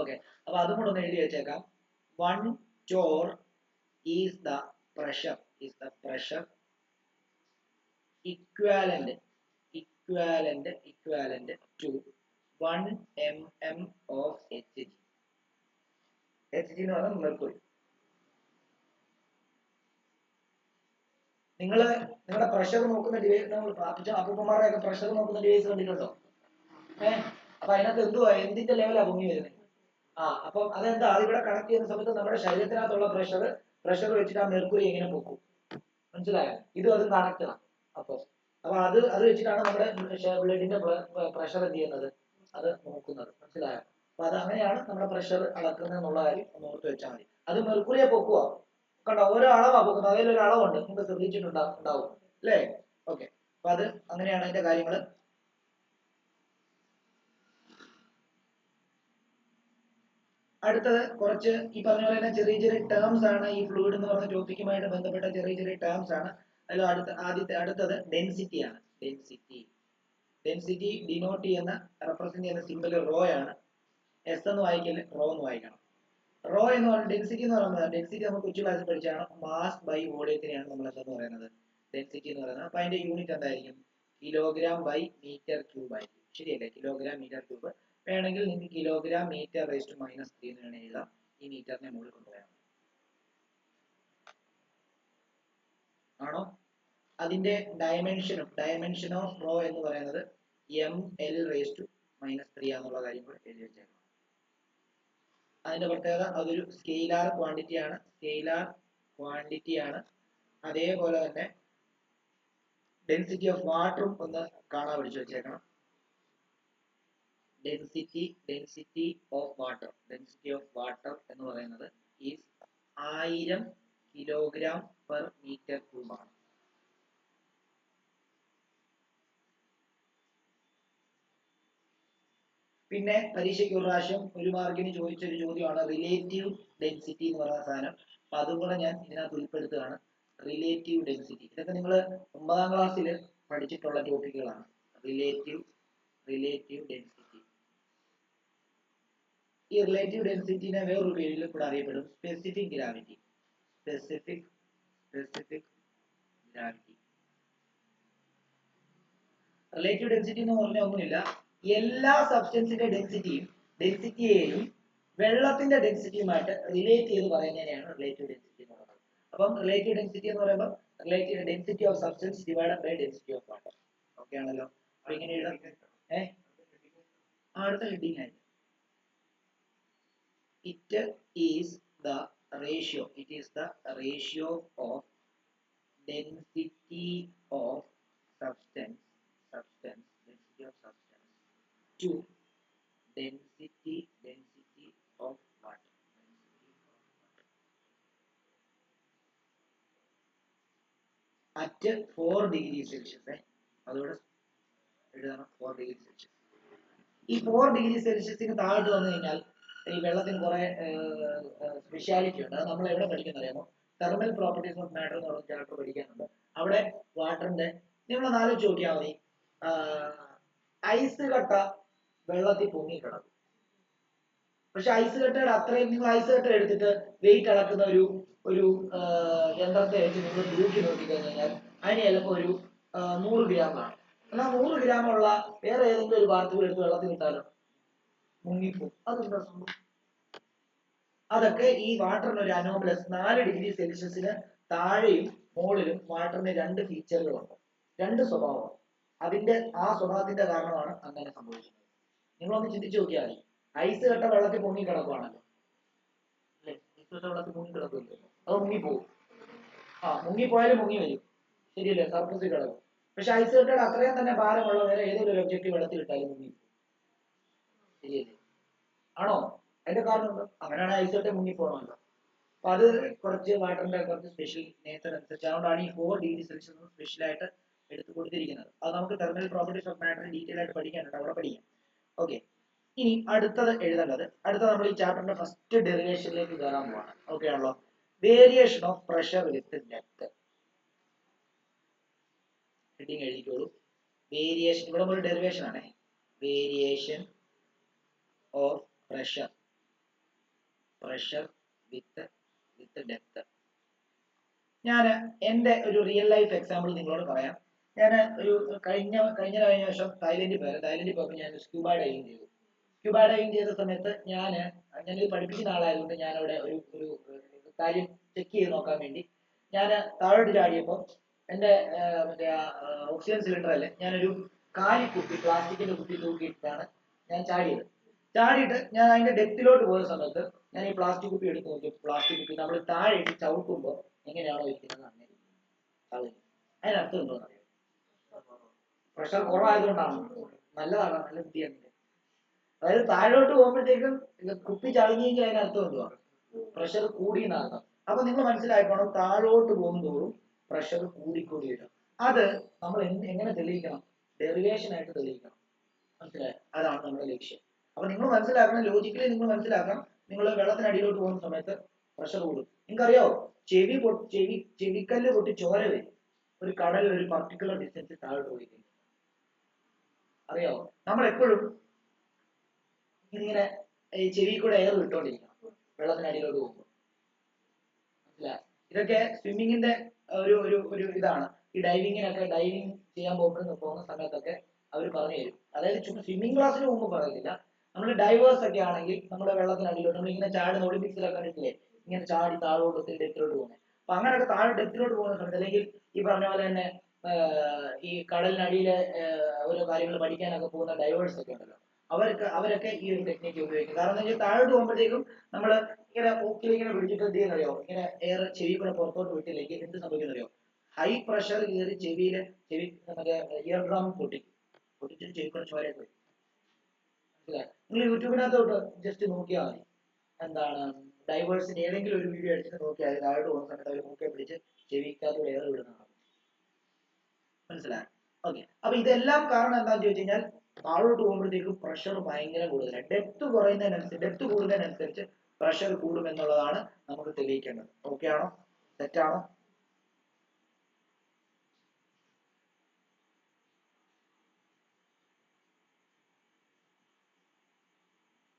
ഓക്കെ, അപ്പൊ അതും കൂടെ ഒന്ന് എഴുതി വെച്ചേക്കാം. 1 torr is the pressure equivalent to 1 mm of Hg. Hg എന്ന് പറഞ്ഞാൽ മെർക്കുറി. നിങ്ങളുടെ പ്രഷർ നോക്കുന്ന ഡിവൈസ്, നമ്മൾ അപ്പൂപ്പന്മാരുടെ പ്രഷർ നോക്കുന്ന ഡിവൈസ് കണ്ടിട്ടുണ്ടോ? അപ്പൊ അതിനകത്ത് എന്തുവാ, എന്തിന്റെ ലെവലാ പൊങ്ങി വരുന്നത്? അപ്പം അതെന്താ, അതിവിടെ കണക്ട് ചെയ്യുന്ന സമയത്ത് നമ്മുടെ ശരീരത്തിനകത്തുള്ള പ്രഷർ വെച്ചിട്ട് ആ മെർക്കുറി എങ്ങനെ പൊക്കും. മനസ്സിലായോ? അതും കണക്ട് ആണ്. അപ്പൊ അത് വെച്ചിട്ടാണ് നമ്മുടെ ബ്ലഡിന്റെ പ്രഷർ എന്ത് ചെയ്യുന്നത്, അത് നോക്കുന്നത്. മനസ്സിലായോ? അപ്പൊ അത് അങ്ങനെയാണ് നമ്മുടെ പ്രഷർ അളക്കുന്നത് എന്നുള്ള കാര്യം ഒന്ന് ഓർത്ത് വെച്ചാൽ മതി. അത് മെർക്കുറിയെ പൊക്കുക. കണ്ടോ, ഓരോ അളവാ പൊക്കുന്നത്. അതിലൊരു അളവുണ്ട്, നിങ്ങൾ ശ്രദ്ധിച്ചിട്ടുണ്ടാവും അല്ലേ? ഓക്കെ, അപ്പൊ അത് അങ്ങനെയാണ് അതിന്റെ കാര്യങ്ങൾ. അടുത്തത് കുറച്ച് ഈ പറഞ്ഞ പോലെ തന്നെ ചെറിയ ചെറിയ ടേംസ് ആണ്. ഈ ഫ്ലൂയിഡ് എന്ന് പറഞ്ഞ ടോപ്പിക്കുമായിട്ട് ബന്ധപ്പെട്ട ചെറിയ ചെറിയ ടേംസ് ആണ്. അതിൽ അടുത്തത് ഡെൻസിറ്റി ആണ്. ഡെൻസിറ്റി ഡിനോട്ട് ചെയ്യുന്ന, റെപ്രസെന്റ് ചെയ്യുന്ന സിമ്പൽ റോ ആണ്. എസ് എന്ന് വായിക്കില്ല, റോ എന്ന് വായിക്കണം. റോ എന്ന് പറയുന്നത് ഡെൻസിറ്റി എന്ന് പറയുന്നത്, ഡെൻസിറ്റി നമുക്ക് കൊച്ചു ക്ലാസ്സിൽ പഠിച്ചാണ്. മാസ് ബൈ വോളിയത്തിനെയാണ് നമ്മൾ എന്തെന്ന് പറയുന്നത്, ഡെൻസിറ്റി എന്ന് പറയുന്നത്. അപ്പൊ അതിന്റെ യൂണിറ്റ് എന്തായിരിക്കും? കിലോഗ്രാം ബൈ മീറ്റർ ക്യൂബ് ആയിരിക്കും. ശരിയല്ലേ? Kilogram metre cube. വേണമെങ്കിൽ നിങ്ങൾക്ക് കിലോഗ്രാം മീറ്റർ റേസ് ടു -3 എന്ന് വേണമെങ്കിൽ എഴുതാം. ഈ മീറ്ററിനെ മുകളിൽ കൊണ്ടുപോയാൽ ആണോ? അതിന്റെ ഡയമെൻഷൻ ഓഫ് റോ എന്ന് പറയുന്നത് ml റേസ് ടു -3 എന്നുള്ള കാര്യം കൂടെ എഴുതി വെച്ചേക്കണം. അതിന്റെ പ്രത്യേകത, അതൊരു സ്കെയിലാർ ക്വാണ്ടിറ്റി ആണ്. അതേപോലെ തന്നെ ഡെൻസിറ്റി ഓഫ് വാട്ടറും ഒന്ന് കാണാൻ പഠിച്ചു വെച്ചേക്കണം. ഡെൻസിറ്റി ഓഫ് വാട്ടർ എന്ന് പറയുന്നത് is 1000 kilogram per metre cube ആണ്. പിന്നെ പരീക്ഷയ്ക്ക് ഒരു പ്രാവശ്യം 1 മാർക്കിന് ചോദിച്ചൊരു ചോദ്യമാണ് റിലേറ്റീവ് ഡെൻസിറ്റി എന്ന് പറയുന്ന സാധനം. അപ്പൊ അതും കൂടെ ഞാൻ ഇതിനകത്ത് ഉൾപ്പെടുത്തുകയാണ്. റിലേറ്റീവ് ഡെൻസിറ്റി, ഇതൊക്കെ നിങ്ങൾ 9ാം ക്ലാസ്സിൽ പഠിച്ചിട്ടുള്ള ടോപ്പിക്കുകളാണ്. Relative density. ഈ റിലേറ്റീവ് ഡെൻസിറ്റിനെ വേറൊരു പേരിൽ കൂടെ അറിയപ്പെടും, സ്പെസിഫിക് ഗ്രാവിറ്റി. റിലേറ്റീവ് ഡെൻസിറ്റി എന്ന് പറഞ്ഞാൽ ഒന്നുമില്ല, എല്ലാ സബ്സ്റ്റൻസിന്റെ ഡെൻസിറ്റിയെയും വെള്ളത്തിന്റെ ഡെൻസിറ്റിയുമായിട്ട് റിലേറ്റ് ചെയ്ത് പറയുന്നതിനെയാണ് റിലേറ്റീവ് ഡെൻസിറ്റി എന്ന് പറയുന്നത്. അപ്പം റിലേറ്റീവ് ഡെൻസിറ്റി എന്ന് പറയുമ്പോൾ relative density of substance divided by density of water. Okay ആണല്ലോ? അപ്പൊ ഇങ്ങനെ എഴുതാം. അടുത്ത ഹെഡിങ് ആയിട്ട് it is the ratio of density of substance to density of water at 4 degrees Celsius. അതോടെ എഴുതണം 4 degrees Celsius. ഈ 4 ഡിഗ്രി സെൽഷ്യസിന് താഴോട്ട് വന്നു കഴിഞ്ഞാൽ ഈ വെള്ളത്തിന് കുറെ സ്പെഷ്യാലിറ്റി ഉണ്ട്. അത് നമ്മൾ എവിടെ പഠിക്കുന്ന അറിയാമോ? തെർമൽ പ്രോപ്പർട്ടീസ് ഓഫ് മാറ്റർ എന്ന് പറഞ്ഞ ചാപ്റ്റർ പഠിക്കാനുണ്ട്. അവിടെ വാട്ടറിന്റെ നിങ്ങൾ ആലോചിച്ച് നോക്കിയാൽ മതി, ഐസ് കട്ട വെള്ളത്തിൽ പൊങ്ങിക്കിടക്കും. പക്ഷെ ഐസ് കട്ടയുടെ അത്രയും നിങ്ങൾ ഐസ് കട്ട എടുത്തിട്ട് വെയിറ്റ് അളക്കുന്ന ഒരു യന്ത്രത്തെ വെച്ച് നിങ്ങൾ തൂക്കി നോക്കി കഴിഞ്ഞാൽ അതിന് ചിലപ്പോൾ ഒരു 100 ഗ്രാം ആണ്. എന്നാൽ 100 ഗ്രാമുള്ള വേറെ ഏതെങ്കിലും ഒരു പാർട്ടികൾ എടുത്ത് വെള്ളത്തിൽ ഇട്ടാലോ മുങ്ങിപ്പോകും. അതെന്താ സംഭവം? അതൊക്കെ ഈ വാട്ടറിന് ഒരു അനോമലസ്. 4 ഡിഗ്രി സെൽഷ്യസിന് താഴെയും മുകളിലും വാട്ടറിന് 2 ഫീച്ചറുകളുണ്ട്, 2 സ്വഭാവമാണ്. അതിന്റെ ആ സ്വഭാവത്തിന്റെ കാരണമാണ് അങ്ങനെ സംഭവിക്കുന്നത്. നിങ്ങളൊന്ന് ചിന്തിച്ചു നോക്കിയാൽ മതി, ഐസ് കട്ട വെള്ളത്തിൽ പൊങ്ങി കിടക്കുവാണല്ലോ അല്ലെ? ഐസ് കട്ട വെള്ളത്തിൽ പൊങ്ങി കിടക്കില്ലല്ലോ, അത് മുങ്ങിപ്പോകും. മുങ്ങിപ്പോയാലും മുങ്ങി വരും, ശരിയല്ലേ? സർഫസിൽ കിടക്കും. പക്ഷെ ഐസ് കട്ടയുടെ അത്രയും തന്നെ ഭാരമുള്ള വേറെ ഏതെങ്കിലും ഒരു ഒബ്ജക്റ്റ് വെള്ളത്തിൽ ഇട്ടാലും മുങ്ങി, ശരിയല്ലേ? ആണോ? അതിന്റെ കാരണം എന്താ? അങ്ങനെയാണ് ഐസ് കട്ട മുങ്ങിപ്പോകണമല്ലോ. അപ്പൊ അത് കുറച്ച് വാട്ടറിന്റെ കുറച്ച് സ്പെഷ്യൽ നേച്ചർ അനുസരിച്ച്, അതുകൊണ്ടാണ് ഈ 4 ഡിഗ്രി സെൽഷ്യസ് സ്പെഷ്യൽ ആയിട്ട് എടുത്തു കൊടുത്തിരിക്കുന്നത്. അത് നമുക്ക് thermal properties of matter detail ആയിട്ട് പഠിക്കാനുണ്ട്, അവിടെ പഠിക്കാം. ഓക്കെ, ഇനി അടുത്തത് എഴുതേണ്ടത്, അടുത്ത നമ്മൾ ഈ ചാപ്റ്ററിന്റെ ഫസ്റ്റ് ഡെറിവേഷനിലേക്ക് കയറാൻ പോവാണ്. ഓക്കെ ആണല്ലോ? Variation of pressure with depth. Heading എഴുതിക്കോളൂ. വേരിയേഷൻ, ഇവിടെ ഒരു ഡെറിവേഷൻ ആണ്. Variation of pressure with depth. ഞാൻ എൻ്റെ ഒരു റിയൽ ലൈഫ് എക്സാമ്പിൾ നിങ്ങളോട് പറയാം. ഞാൻ ഒരു കഴിഞ്ഞ വർഷം തായ്ലൻഡിൽ പോയപ്പോൾ ഞാൻ സ്ക്യൂബ ഡൈവിംഗ് ചെയ്തു. സ്ക്യൂബ ഡൈവിംഗ് ചെയ്ത സമയത്ത് ഞാനിത് പഠിപ്പിക്കുന്ന ആളായതുകൊണ്ട് ഞാൻ അവിടെ ഒരു കാര്യം ചെക്ക് ചെയ്ത് നോക്കാൻ വേണ്ടി ഞാൻ താഴോട്ട് ചാടിയപ്പോൾ എൻ്റെ മറ്റേ ഓക്സിജൻ സിലിണ്ടറിൽ ഞാനൊരു കാലിക്കുപ്പി, പ്ലാസ്റ്റിക്കിന്റെ കുപ്പി തൂക്കിയിട്ടാണ് ഞാൻ ചാടിയിട്ട് ഞാൻ അതിന്റെ ഡെപ്തിലോട്ട് പോയ സമയത്ത് ഞാൻ ഈ പ്ലാസ്റ്റിക് കുപ്പി എടുത്ത് നോക്കി. പ്ലാസ്റ്റിക് കുപ്പി നമ്മൾ താഴെ ചവിട്ടുമ്പോൾ എങ്ങനെയാണോ ഇരിക്കുന്നത് അങ്ങനെ അതിനർത്ഥം ഉണ്ടോന്ന് അറിയാം? പ്രഷർ കുറവായതുകൊണ്ടാണ്. നല്ലതാണ്, നല്ല ബുദ്ധിയാണ്. അതായത് താഴോട്ട് പോകുമ്പോഴത്തേക്കും കുപ്പി ചളിഞ്ഞെങ്കിൽ അതിനർത്ഥം എന്തുവാ? പ്രഷർ കൂടി എന്നർത്ഥം. അപ്പൊ നിങ്ങൾ മനസ്സിലാക്കണം, താഴോട്ട് പോകുന്തോറും പ്രഷർ കൂടിക്കൂടി വരും. അത് നമ്മൾ എങ്ങനെ തെളിയിക്കണം? ഡെറിവേഷൻ ആയിട്ട് തെളിയിക്കണം. മനസ്സിലായോ? അതാണ് നമ്മുടെ ലക്ഷ്യം. അപ്പൊ നിങ്ങൾ മനസ്സിലാക്കണം, ലോജിക്കലി നിങ്ങൾ മനസ്സിലാക്കണം, നിങ്ങൾ വെള്ളത്തിനടിയിലോട്ട് പോകുന്ന സമയത്ത് പ്രഷർ കൂടും. നിങ്ങൾക്കറിയാവോ, ചെവിക്കല്ല് പൊട്ടി ചോര വരും ഒരു കടലിൽ ഒരു പർട്ടിക്കുലർ ഡിസ്റ്റൻസ് താഴോട്ട് പോയി കഴിഞ്ഞാൽ. അറിയാവോ? നമ്മൾ എപ്പോഴും ഇങ്ങനെ ഈ ചെവി കൂടെ എയർ വിട്ടോണ്ടിരിക്കണം വെള്ളത്തിനടിയിലോട്ട് പോകുമ്പോൾ. മനസ്സിലായോ? ഇതൊക്കെ സ്വിമ്മിങ്ങിന്റെ ഒരു ഇതാണ്. ഈ ഡൈവിങ് ചെയ്യാൻ പോകുന്ന സമയത്തൊക്കെ അവർ പറഞ്ഞു തരും. അതായത് സ്വിമ്മിംഗ് ക്ലാസ്സിന് മുമ്പ് പറയത്തില്ല. നമ്മൾ ഡൈവേഴ്സ് ഒക്കെ ആണെങ്കിൽ നമ്മൾ വെള്ളത്തിനടിയിലോട്ട് നമ്മൾ ഇങ്ങനെ ചാടുന്ന ഒളിമ്പിക്സിലൊക്കെ കണ്ടിട്ടില്ലേ, ഇങ്ങനെ ചാടി താഴോട്ട് ഡെപ്തിലോട്ട് പോകുന്നത്. അപ്പൊ അങ്ങനെയൊക്കെ താഴെ ഡെപ്തിലോട്ട് പോകുന്ന സമയത്ത്, അല്ലെങ്കിൽ ഈ പറഞ്ഞ പോലെ തന്നെ ഈ കടലിനടിയിലെ ഓരോ കാര്യങ്ങൾ പഠിക്കാനൊക്കെ പോകുന്ന ഡൈവേഴ്സ് ഒക്കെ ഉണ്ടല്ലോ, അവരൊക്കെ ഈ ഒരു ടെക്നിക്ക് ഉപയോഗിക്കും. കാരണം എന്താ വെച്ചാൽ താഴോട്ട് പോകുമ്പോഴത്തേക്കും നമ്മൾ ഇങ്ങനെ മൂക്കിൽ ഇങ്ങനെ പിടിച്ചിട്ട് എന്ത് ചെയ്യുന്നറിയോ, ഇങ്ങനെ എയർ ചെവി കൂടെ പുറത്തോട്ട് വിട്ടില്ലെങ്കിൽ എന്ത് സംഭവിക്കുന്നറിയോ? ഹൈ പ്രഷർ കയറി ചെവി മറ്റേ ഇയർ ഡ്രം പൊട്ടിച്ചിട്ട് ചെവി കൂടെ ചോരയൊക്കെ വരും. മനസ്സിലായോ? നിങ്ങൾ യൂട്യൂബിനകത്തോട്ട് ജസ്റ്റ് നോക്കിയാൽ മതി, എന്താണ് ഡൈവേഴ്സിന് ഏതെങ്കിലും ഒരു വീഡിയോ എടുത്തിട്ട് നോക്കിയാൽ താഴോട്ട് പോകുന്ന സമയത്ത് അവർ മൂക്കെ പിടിച്ച് ചെവിക്കകത്തോട് എയർ വിടുന്നതാണ്. മനസ്സിലായോ? ഓക്കെ, അപ്പൊ ഇതെല്ലാം കാരണം എന്താണെന്ന് ചോദിച്ചു കഴിഞ്ഞാൽ താഴോട്ട് പോകുമ്പോഴത്തേക്കും പ്രഷർ ഭയങ്കര കൂടുതലാണ്. ഡെപ്ത് കൂടുന്നതിനനുസരിച്ച് പ്രഷർ കൂടും എന്നുള്ളതാണ് നമുക്ക് തെളിയിക്കേണ്ടത്. ഓക്കെ ആണോ? തെറ്റാണോ?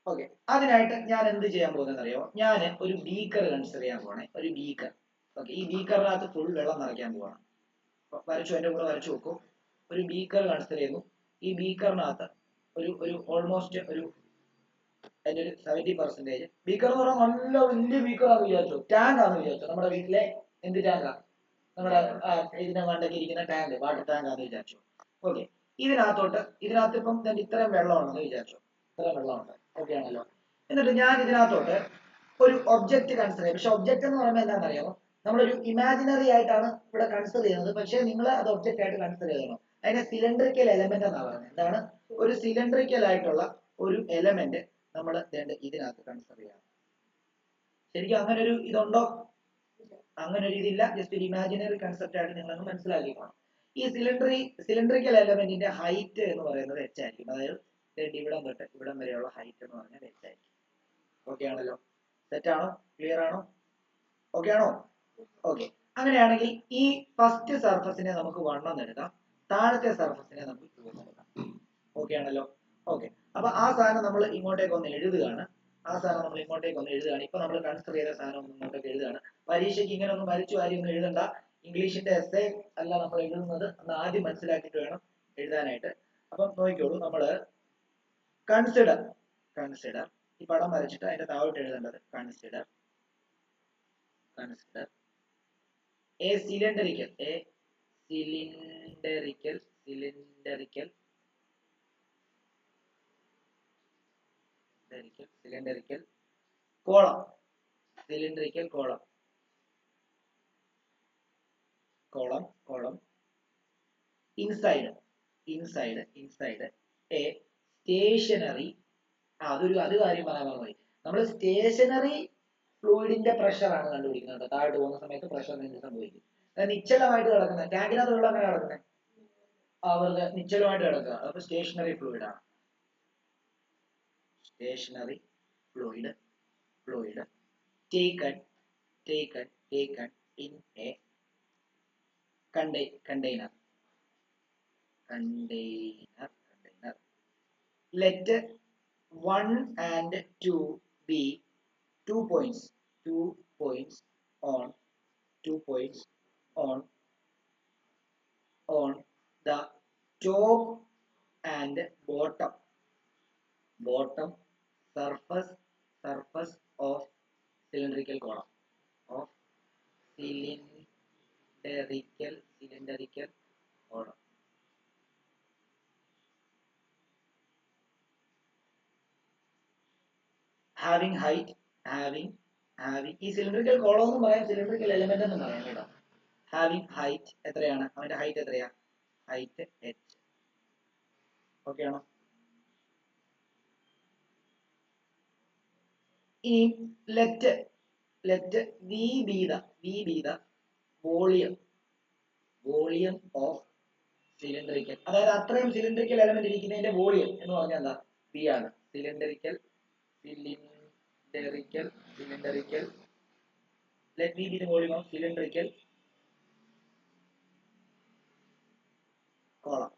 ഓക്കെ, അതിനായിട്ട് ഞാൻ എന്ത് ചെയ്യാൻ പോകുന്നത് അറിയോ? ഞാൻ ഒരു ബീക്കർ കൺസിഡർ ചെയ്യാൻ പോകണേ, ഒരു ബീക്കർ. ഓക്കെ, ഈ ബീക്കറിനകത്ത് ഫുൾ വെള്ളം നിറയ്ക്കാൻ പോവാണ്. വരച്ചു, എന്റെ കൂടെ വരച്ചു നോക്കൂ. ഒരു ബീക്കർ കൺസിഡർ ചെയ്യുന്നു. ഈ ബീക്കറിനകത്ത് ഒരു ഓൾമോസ്റ്റ് അതിന്റെ ഒരു 70%. ബീക്കർ എന്ന് പറഞ്ഞാൽ നല്ല വലിയ ബീക്കറാന്ന് വിചാരിച്ചു, ടാങ്ക് ആണെന്ന് വിചാരിച്ചു. നമ്മുടെ വീട്ടിലെ എന്ത് ടാങ്കാ? നമ്മുടെ ഇതിനെ മണ്ടയ്ക്ക് ഇരിക്കുന്ന ടാങ്ക്, വാട്ടർ ടാങ്ക് ആണെന്ന് വിചാരിച്ചു. ഓക്കെ, ഇതിനകത്ത് ഇപ്പം ഇത്രയും വെള്ളമാണെന്ന് വിചാരിച്ചു. ഇത്രയും വെള്ളമുണ്ട്, ഓക്കെ ആണല്ലോ. എന്നിട്ട് ഞാൻ ഇതിനകത്തോട്ട് ഒരു ഒബ്ജക്റ്റ് കൺസിഡർ ചെയ്യും. പക്ഷെ ഒബ്ജക്റ്റ് എന്ന് പറയുമ്പോൾ എന്താണെന്നറിയാമോ? നമ്മളൊരു ഇമാജിനറി ആയിട്ടാണ് ഇവിടെ കൺസിഡർ ചെയ്യുന്നത്. പക്ഷേ നിങ്ങൾ അത് ഒബ്ജക്റ്റ് ആയിട്ട് കൺസിഡർ ചെയ്യണം. അതിനെ സിലിണ്ടറിക്കൽ എലമെന്റ് എന്നാണ് പറയുന്നത്. എന്താണ്? ഒരു സിലിണ്ടറിക്കൽ ആയിട്ടുള്ള ഒരു എലമെന്റ് നമ്മൾ ഇതിനകത്ത് കൺസിഡർ ചെയ്യണം. ശരിക്കും അങ്ങനെ ഒരു ഇതുണ്ടോ? അങ്ങനെ ഒരു ഇതില്ല. ജസ്റ്റ് ഒരു ഇമാജിനറി കൺസെപ്റ്റ് ആയിട്ട് നിങ്ങൾ മനസ്സിലാക്കിക്കോണം. ഈ സിലിണ്ടറിക്കൽ എലമെന്റിന്റെ ഹൈറ്റ് എന്ന് പറയുന്നത് h ആയിരിക്കും. അതായത് ഇവിടം തൊട്ട് ഇവിടം വരെയുള്ള ഹൈറ്റ് എന്ന് പറഞ്ഞാൽ h ആയിരിക്കും. ഓക്കെ ആണല്ലോ? സെറ്റ് ആണോ? ക്ലിയർ ആണോ? ഓക്കെ ആണോ? ഓക്കെ. അങ്ങനെയാണെങ്കിൽ ഈ ഫസ്റ്റ് സർഫസിനെ നമുക്ക് 1 എന്ന് എടുക്കാം, താഴത്തെ സർഫസിനെ നമുക്ക് 2 എന്ന് എടുക്കാം. ഓക്കെ ആണല്ലോ? ഓക്കെ. അപ്പൊ ആ സാധനം നമ്മൾ ഇങ്ങോട്ടേക്ക് ഒന്ന് എഴുതുകയാണ്. ഇപ്പൊ നമ്മൾ കൺസിഡർ ചെയ്ത സാധനം ഒന്ന് ഇങ്ങോട്ടേക്ക് എഴുതുകയാണ്. പരീക്ഷയ്ക്ക് ഇങ്ങനെ ഒന്നും വരച്ചു വാരി ഒന്നും എഴുതണ്ട. ഇംഗ്ലീഷിന്റെ എസ്സേ അല്ല നമ്മൾ എഴുതുന്നത്, അന്ന് ആദ്യം മനസ്സിലാക്കിയിട്ട് വേണം എഴുതാനായിട്ട്. അപ്പം നോക്കിക്കോളൂ, നമ്മള് കൺസിഡർ ഈ പടം വരച്ചിട്ട് അതിന്റെ താഴോട്ട് എഴുതേണ്ടത് consider a cylindrical column inside a stationary അത് കാര്യം പറയാൻ മറന്നുപോയി. നമ്മൾ സ്റ്റേഷനറി ഫ്ലൂയിഡിന്റെ പ്രഷർ ആണ് കണ്ടുപിടിക്കുന്നത്. താഴോട്ട് പോകുന്ന സമയത്ത് പ്രഷർ സംഭവിക്കും. നിശ്ചലമായിട്ട് കിടക്കുന്ന ടാങ്കിനകത്ത് വെള്ളം അങ്ങനെ കിടക്കുന്നത് അവരുടെ നിശ്ചലമായിട്ട് കിടക്കുക, അപ്പൊ സ്റ്റേഷനറി ഫ്ലൂയിഡ് ആണ്. Stationary fluid taken in a container. Let 1 and 2 be 2 points on the top and bottom surface of cylindrical column. Having height ഈ സിലിണ്ടറിക്കൽ കോളം എന്ന് പറയാം, സിലിണ്ടറിക്കൽ എലമെന്റ് എന്ന് പറയാം കേട്ടോ. ഹാവിംഗ് ഹൈറ്റ് എത്രയാണ്? അവന്റെ ഹൈറ്റ് എത്രയാ? Height h. ഓക്കെ ആണോ? ഇനി let v be the volume of cylindrical, അതായത് അത്രയും സിലിണ്ടറിക്കൽ എലമെന്റ് ഇരിക്കുന്നതിന്റെ വോളിയം എന്ന് പറഞ്ഞാൽ എന്താ? v ആണ്. Cylindrical let v be the volume of cylindrical column.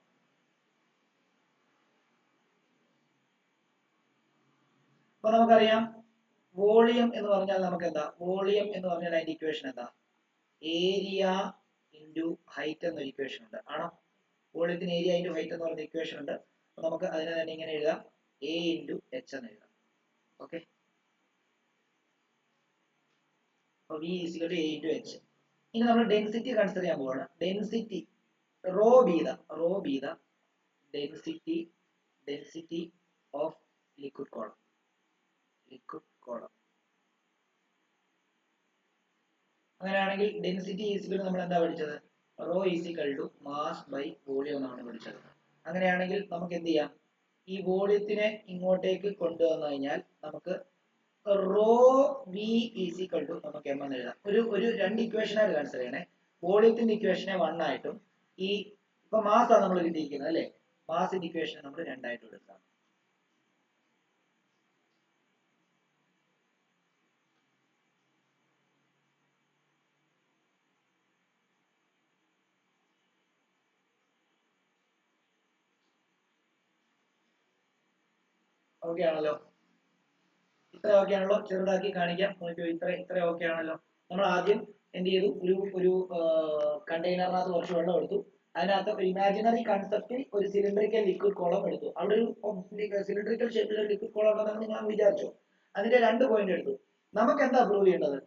അപ്പൊ നമുക്കറിയാം വോളിയം എന്ന് പറഞ്ഞാൽ നമുക്ക് എന്താ? വോളിയം എന്ന് പറഞ്ഞാൽ അതിന്റെ ഇക്വേഷൻ എന്താ? ഏരിയ ഇൻറ്റു ഹൈറ്റ് എന്നൊരു ഇക്വേഷൻ ഉണ്ട്, ആണോ? വോളിയത്തിന് ഏരിയ ഇൻറ്റു ഹൈറ്റ് എന്ന് പറഞ്ഞ ഇക്വേഷൻ ഉണ്ട്. അപ്പൊ നമുക്ക് അതിനെ തന്നെ ഇങ്ങനെ എഴുതാം, a ഇൻറ്റു h എന്ന് എഴുതാം. Okay, v equal to a into h. ഇനി നമ്മൾ ഡെൻസിറ്റി കൺസിഡർ ചെയ്യാൻ പോവാണ്. Density rho be the density of liquid column. അങ്ങനെയാണെങ്കിൽ ഡെൻസിറ്റി ഈക്വൽ നമ്മൾ എന്താ പഠിച്ചത്? Rho equal to mass by volume എന്നാണ് പഠിച്ചത്. അങ്ങനെയാണെങ്കിൽ നമുക്ക് എന്ത് ചെയ്യാം? ഈ വോളിയത്തിനെ ഇങ്ങോട്ടേക്ക് കൊണ്ടുവന്നു കഴിഞ്ഞാൽ നമുക്ക് റോ വി ഈക്വൽ ടു നമുക്ക് m എന്ന് എഴുതാം. ഒരു രണ്ട് ഇക്വേഷനായിട്ട് കൺസിഡർ ചെയ്യണേ. വോളിയത്തിന്റെ ഇക്വേഷനെ 1 ആയിട്ടും ഇപ്പൊ മാസ് ആണ് നമ്മൾ കിട്ടിയിരിക്കുന്നത് അല്ലെ, മാസിന്റെ ഇക്വേഷൻ നമ്മൾ 2 ആയിട്ടും എടുക്കാം. ഓക്കെ ആണല്ലോ? ഇത്ര ഓക്കെ ആണല്ലോ? ചെറുതാക്കി കാണിക്കാം, നോക്കിയോ. ഇത്ര ഓക്കെ ആണല്ലോ? നമ്മൾ ആദ്യം എന്ത് ചെയ്തു? ഒരു കണ്ടെയ്നറിനകത്ത് കുറച്ച് വെള്ളം എടുത്തു, അതിനകത്ത് ഒരു ഇമാജിനറി കൺസെപ്റ്റിൽ ഒരു സിലിണ്ടറിക്കൽ ലിക്വിഡ് കോളം എടുത്തു. അവിടെ ഒരു സിലിണ്ടറിക്കൽ ഷേപ്പിൽ ഒരു ലിക്വിഡ് കോളം ഉണ്ടെന്ന് ഞാൻ വിചാരിച്ചു. അതിന്റെ 2 പോയിന്റ് എടുത്തു. നമുക്ക് എന്താ പ്രൂവ് ചെയ്യേണ്ടത്?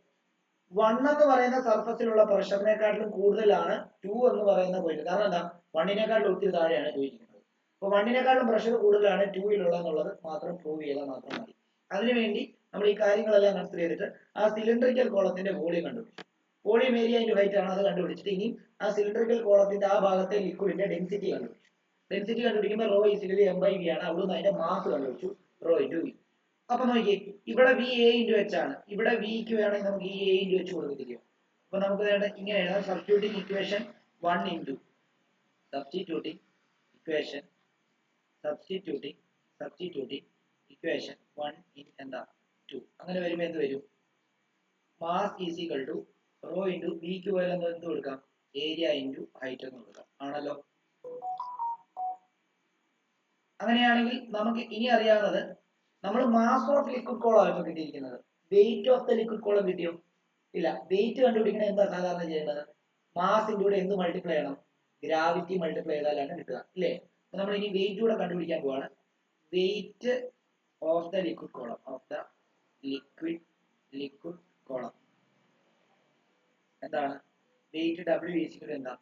1 എന്ന് പറയുന്ന സർഫസിലുള്ള പ്രഷറിനെക്കാട്ടിലും കൂടുതലാണ് 2 എന്ന് പറയുന്ന പോയിന്റ്. കാരണം എന്താ? 1നേക്കാളും ഒത്തിരി താഴെയാണ് 2 ഇരിക്കുന്നത്. അപ്പോൾ 1നേക്കാളും പ്രഷർ കൂടുതലാണ് 2 എന്നുള്ളത് മാത്രം പ്രൂവ് ചെയ്താൽ മാത്രം മതി. അതിനുവേണ്ടി നമ്മൾ ഈ കാര്യങ്ങളെല്ലാം കൺസിഡർ ചെയ്തിട്ട് ആ സിലിണ്ടറിക്കൽ കോളത്തിന്റെ വോളിയം കണ്ടുപിടിച്ചു. വോളിയം ഏരിയ ഇൻറ്റു ഹൈറ്റ് ആണ്, അത് കണ്ടുപിടിച്ചിട്ട് ഇനി ആ സിലിണ്ടറിക്കൽ കോളത്തിന്റെ ആ ഭാഗത്തെ ലിക്വിഡിന്റെ ഡെൻസിറ്റി കണ്ടുപിടിച്ചു. ഡെൻസിറ്റി കണ്ടുപിടിക്കുമ്പോൾ റോ ഈക്വൽ m/v ആണ്. അവിടുന്ന് അതിന്റെ മാസ് കണ്ടുപിടിച്ചു, റോ ഇൻറ്റു വി. അപ്പൊ നോക്കിയേ, ഇവിടെ വി എ ഇൻറ്റു എച്ച് ആണ്. ഇവിടെ വിക്ക് വേണമെങ്കിൽ നമുക്ക് ഈ എ ഇൻറ്റു എച്ച് കൊടുത്തിരിക്കും. അപ്പൊ നമുക്ക് വേണ്ട ഇങ്ങനെ എഴുതാം: substituting equation 1 into substituting equation equation 1 in എന്താ 2. അങ്ങനെ വരുമ്പോൾ എന്ത് വരും? Mass is equal to rho into വിക്ക് പോലെ എന്ത് കൊടുക്കാം? ഏരിയ ഇൻറ്റു ഹൈറ്റ് എന്ന് കൊടുക്കാം. ആണല്ലോ. അങ്ങനെയാണെങ്കിൽ നമുക്ക് ഇനി അറിയാവുന്നത്, നമ്മൾ മാസ് ഓഫ് ലിക്വിഡ് കോളം ആണ് കിട്ടിയിരിക്കുന്നത്. Wait of the liquid column കിട്ടിയോ? ഇല്ല. വെയിറ്റ് കണ്ടുപിടിക്കണ എന്താ സാധാരണ ചെയ്യേണ്ടത്? മാസിന്റെ കൂടെ എന്ത് മൾട്ടിപ്ലൈ ചെയ്യണം? ഗ്രാവിറ്റി മൾട്ടിപ്ലൈ ചെയ്താലാണ് കിട്ടുക, ഇല്ലേ? നമ്മൾ ഇനി വെയിറ്റ് കൂടെ കണ്ടുപിടിക്കാൻ പോവാണ്. Wait of the liquid column, liquid column എന്താണ്? വെയിറ്റ് W ഈക്വൽ എന്താ?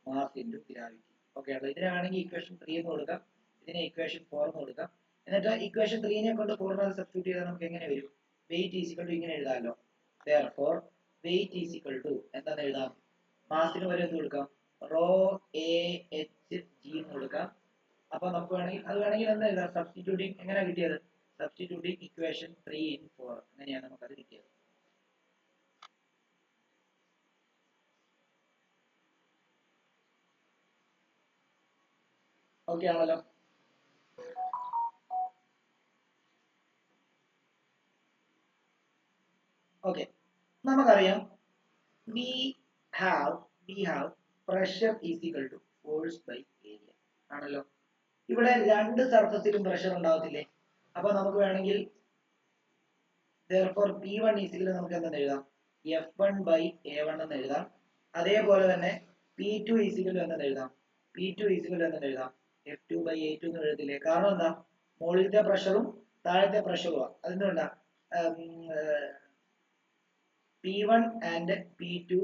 Mass into gravity. ഓക്കെ ആണല്ലോ. ഇതിനാണെങ്കിൽ ഇക്വേഷൻ 3 എന്ന് കൊടുക്കാം, ഇതിനെ ഇക്വേഷൻ 4 എന്ന് കൊടുക്കാം. എന്നിട്ട് ഇക്വേഷൻ 3നെ കൊണ്ട് ഫോർമുല സബ്സ്റ്റിറ്റ്യൂട്ട് ചെയ്താൽ നമുക്ക് എങ്ങനെ വരും? വെയിറ്റ് ഈസ് ഈക്വൽ ടു ഇങ്ങനെ എഴുതാമല്ലോ. therefore weight is equal to എന്താന്ന് എഴുതാം? മാസിന് വരെ എന്ത് കൊടുക്കാം? റോ എ എച്ച് ജി എന്ന് കൊടുക്കാം. അപ്പൊ നമുക്ക് വേണമെങ്കിൽ എന്താ എഴുതാം? സബ്സ്റ്റിറ്റ്യൂട്ടിംഗ് എങ്ങനെ കിട്ടിയത്? സബ്സ്റ്റിറ്റ്യൂട്ടിംഗ് ഇക്വേഷൻ 3 in 4 അങ്ങനെയാണ് നമുക്ക് അത് കിട്ടിയത്. ഓക്കെ ആണല്ലോ. ഓക്കെ, നമുക്കറിയാം we have pressure is equal to force by area ആണല്ലോ. ഇവിടെ രണ്ട് സർഫസിലും പ്രഷർ ഉണ്ടാവത്തില്ലേ? അപ്പൊ നമുക്ക് വേണമെങ്കിൽ therefore P1 is equal നമുക്ക് എന്തെന്ന് എഴുതാം? F1 by A1 എന്ന് എഴുതാം. അതേപോലെ തന്നെ P2 is equal എന്തെന്ന് എഴുതാം? P2 is equal എന്തെന്ന് എഴുതാം? F2 by A2 എന്ന് എഴുതത്തില്ലേ? കാരണം എന്താ? മുകളിലത്തെ പ്രഷറും താഴത്തെ പ്രഷറും അതെന്തുകൊണ്ടാ? P1 and P2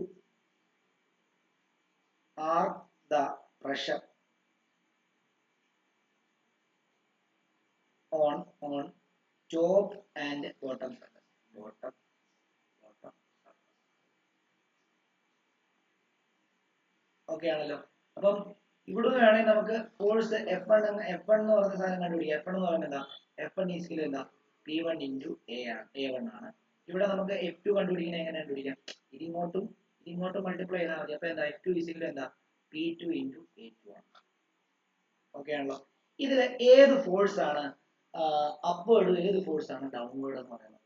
are the pressure on top and bottom surface. Bottom surface. Okay ആണല്ലോ. അപ്പം ഇവിടുന്ന് വേണമെങ്കിൽ നമുക്ക് ഫോഴ്സ് F1 എന്ന് പറയുന്ന സാധനം കണ്ടുപിടിക്കാം. F1 എന്ന് പറയുന്നത് എന്താ? F1 ഈക്വൽ എന്താ? P1 into A1 ആണ്. ഇവിടെ നമുക്ക് F2 കണ്ടുപിടിക്കുന്നത് എങ്ങനെ കണ്ടുപിടിക്കാം? ഇതിങ്ങോട്ടും മൾട്ടിപ്ലൈ ചെയ്താൽ മതി. അപ്പൊ എന്താ? F2 ഈക്വൽ എന്താ? P2 into A2 ആണ്. ഓക്കെ ആണല്ലോ. ഇതിൽ ഏത് ഫോഴ്സ് ആണ് അപ്വേർഡ്, ഏത് ഫോഴ്സ് ആണ് ഡൗൺവേർഡ് എന്ന് പറയുന്നത്?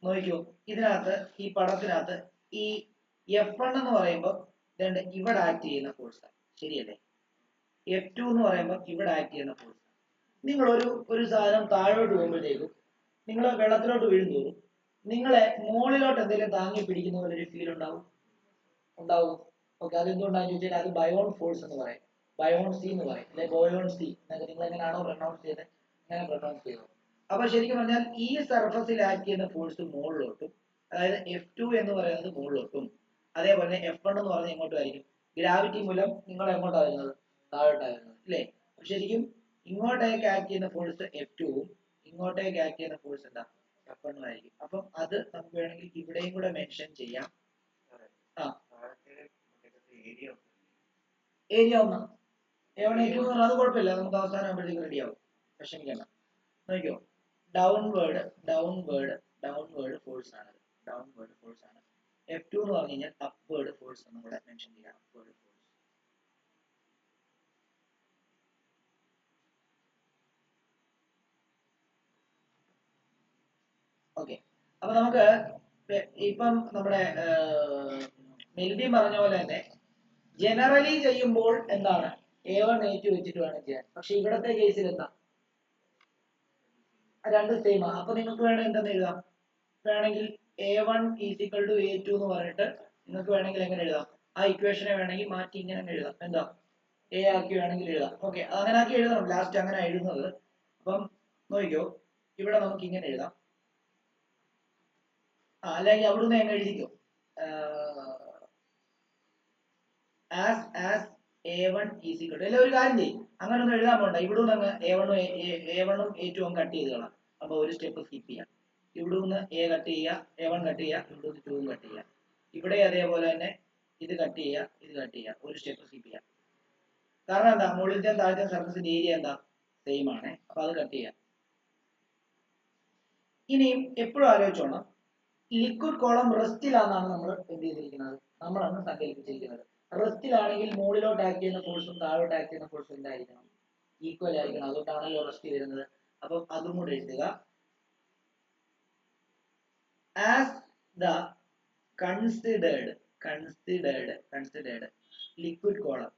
നോക്കിക്കോ, ഇതിനകത്ത് ഈ പടത്തിനകത്ത് ഈ F1 എന്ന് പറയുമ്പോൾ ഇവിടെ ആക്ട് ചെയ്യുന്ന ഫോഴ്സ് ആണ്, ശരിയല്ലേ? F2 എന്ന് പറയുമ്പോൾ ഇവിടെ ആക്ട് ചെയ്യുന്ന ഫോഴ്സ്. നിങ്ങൾ ഒരു സാധനം താഴോട്ട് പോകുമ്പോഴത്തേക്കും നിങ്ങൾ വെള്ളത്തിലോട്ട് വീഴുന്തോറും നിങ്ങളെ മുകളിലോട്ട് എന്തെങ്കിലും താങ്ങി പിടിക്കുന്ന പോലെ ഒരു ഫീൽ ഉണ്ടാവും. ഓക്കെ, അതെന്തുകൊണ്ടാണെന്ന് ചോദിച്ചാൽ അത് ബയോൺ ഫോഴ്സ് എന്ന് പറയും. ബയോൺസി എന്ന് പറയും, അല്ലെ ബോയോൺസി എന്നൊക്കെ നിങ്ങൾ എങ്ങനെയാണോ പ്രൊനൗൺസ് ചെയ്തത് അങ്ങനെ പ്രൊനൗൺസ് ചെയ്തത്. അപ്പൊ ശരിക്കും പറഞ്ഞാൽ ഈ സർഫസിൽ ആക്ട് ചെയ്യുന്ന ഫോഴ്സ് മുകളിലോട്ടും, അതായത് F2 എന്ന് പറയുന്നത് മുകളിലോട്ടും, അതേപോലെ F1 എന്ന് പറഞ്ഞാൽ എങ്ങോട്ടുമായിരിക്കും? ഗ്രാവിറ്റി മൂലം നിങ്ങൾ എങ്ങോട്ടാണ് വരുന്നത്? താഴോട്ടാണ്, അല്ലേ? അപ്പൊ ശരിക്കും ഇങ്ങോട്ടേക്ക് ആക്ട് ചെയ്യുന്ന ഫോഴ്സ് F2ഉം ഇങ്ങോട്ടേക്ക് ആക്ട് ചെയ്യുന്ന ഫോഴ്സ് എന്താ? F1 ആയിരിക്കും. അപ്പം അത് നമുക്ക് വേണമെങ്കിൽ ഇവിടെയും കൂടെ മെൻഷൻ ചെയ്യാം. ഏരിയ ഒന്ന് അത് കുഴപ്പമില്ല, നമുക്ക് അവസാനം ആകുമ്പോഴത്തേക്ക് റെഡി ആവും, വിഷമിക്കണ്ട. നോക്കിയോ, ഡൗൺവേർഡ് ഫോഴ്സ് ആണ്. ഡൗൺവേർഡ് ഫോഴ്സ് ആണ്. F2 എന്ന് പറഞ്ഞു കഴിഞ്ഞാൽ അപ്വേർഡ് ഫോഴ്സ് എന്ന് കൂടെ മെൻഷൻ ചെയ്യാം. Upward force. ഓക്കെ, അപ്പൊ നമുക്ക് ഇപ്പം നമ്മുടെ മെൽബി പറഞ്ഞ പോലെ തന്നെ ജനറലി ചെയ്യുമ്പോൾ എന്താണ്? A1 A2 വെച്ചിട്ട് വേണം ചെയ്യാൻ. പക്ഷെ ഇവിടത്തെ കേസിൽ എന്താ? രണ്ട് സെയിം ആണ്. അപ്പൊ നിങ്ങൾക്ക് വേണമെങ്കിൽ എന്തെന്ന് എഴുതാം? വേണമെങ്കിൽ A1 is equal to A2 എന്ന് പറഞ്ഞിട്ട് നിങ്ങൾക്ക് വേണമെങ്കിൽ എങ്ങനെ എഴുതാം? ആ ഇക്വേഷനെ വേണമെങ്കിൽ മാറ്റി ഇങ്ങനെ എഴുതാം. എന്താ എ ആക്കി വേണമെങ്കിൽ എഴുതാം. ഓക്കെ, അങ്ങനെ ആക്കി എഴുതണം. ലാസ്റ്റ് അങ്ങനെ എഴുതുന്നത്. അപ്പം നോക്കിക്കോ, ഇവിടെ നമുക്ക് ഇങ്ങനെ എഴുതാം. അല്ലെങ്കിൽ അവിടുന്ന് എങ്ങനെ എഴുതിക്കോ, as A1 is equal to, അല്ലെ ഒരു കാര്യം ചെയ്യും, അങ്ങനെ ഒന്നും എഴുതാൻ പോണ്ട. ഇവിടുന്ന് അങ്ങ് A1ഉം A2ഉം കട്ട് ചെയ്ത് കളാം. അപ്പൊ ഒരു സ്റ്റെപ്പ് സ്കിപ്പ് ചെയ്യാം. ഇവിടുന്ന് A കട്ട് ചെയ്യുക, A1 കട്ട് ചെയ്യുക, ഇവിടുന്ന് 2 കട്ട് ചെയ്യുക. ഇവിടെ അതേപോലെ തന്നെ ഇത് കട്ട് ചെയ്യുക, ഇത് കട്ട് ചെയ്യുക, ഒരു സ്റ്റെപ്പ് സ്കിപ്പ് ചെയ്യാം. കാരണം എന്താ, മുകളിലത്തെ താഴത്തെ സർഫസിന്റെ ഏരിയ എന്താ സെയിം ആണ്. അപ്പൊ അത് കട്ട് ചെയ്യാം. ഇനിയും എപ്പോഴും ആലോചിച്ചോണം, ലിക്വിഡ് കോളം റെസ്റ്റിലാണെന്നാണ് നമ്മൾ എന്ത് ചെയ്തിരിക്കുന്നത്, നമ്മളാണ് സങ്കല്പിച്ചിരിക്കുന്നത്. റെസ്റ്റിലാണെങ്കിൽ മുകളിലോട്ട് ആക്ട് ചെയ്യുന്ന ഫോഴ്സും താഴോട്ട് ആക്ട് ചെയ്യുന്ന ഫോഴ്സും എന്തായിരിക്കണം, ഈക്വൽ ആയിരിക്കണം. അതുകൊണ്ടാണല്ലോ റെസ്റ്റ് വരുന്നത്. അപ്പം അതും കൂടെ എഴുതുക. As the considered liquid column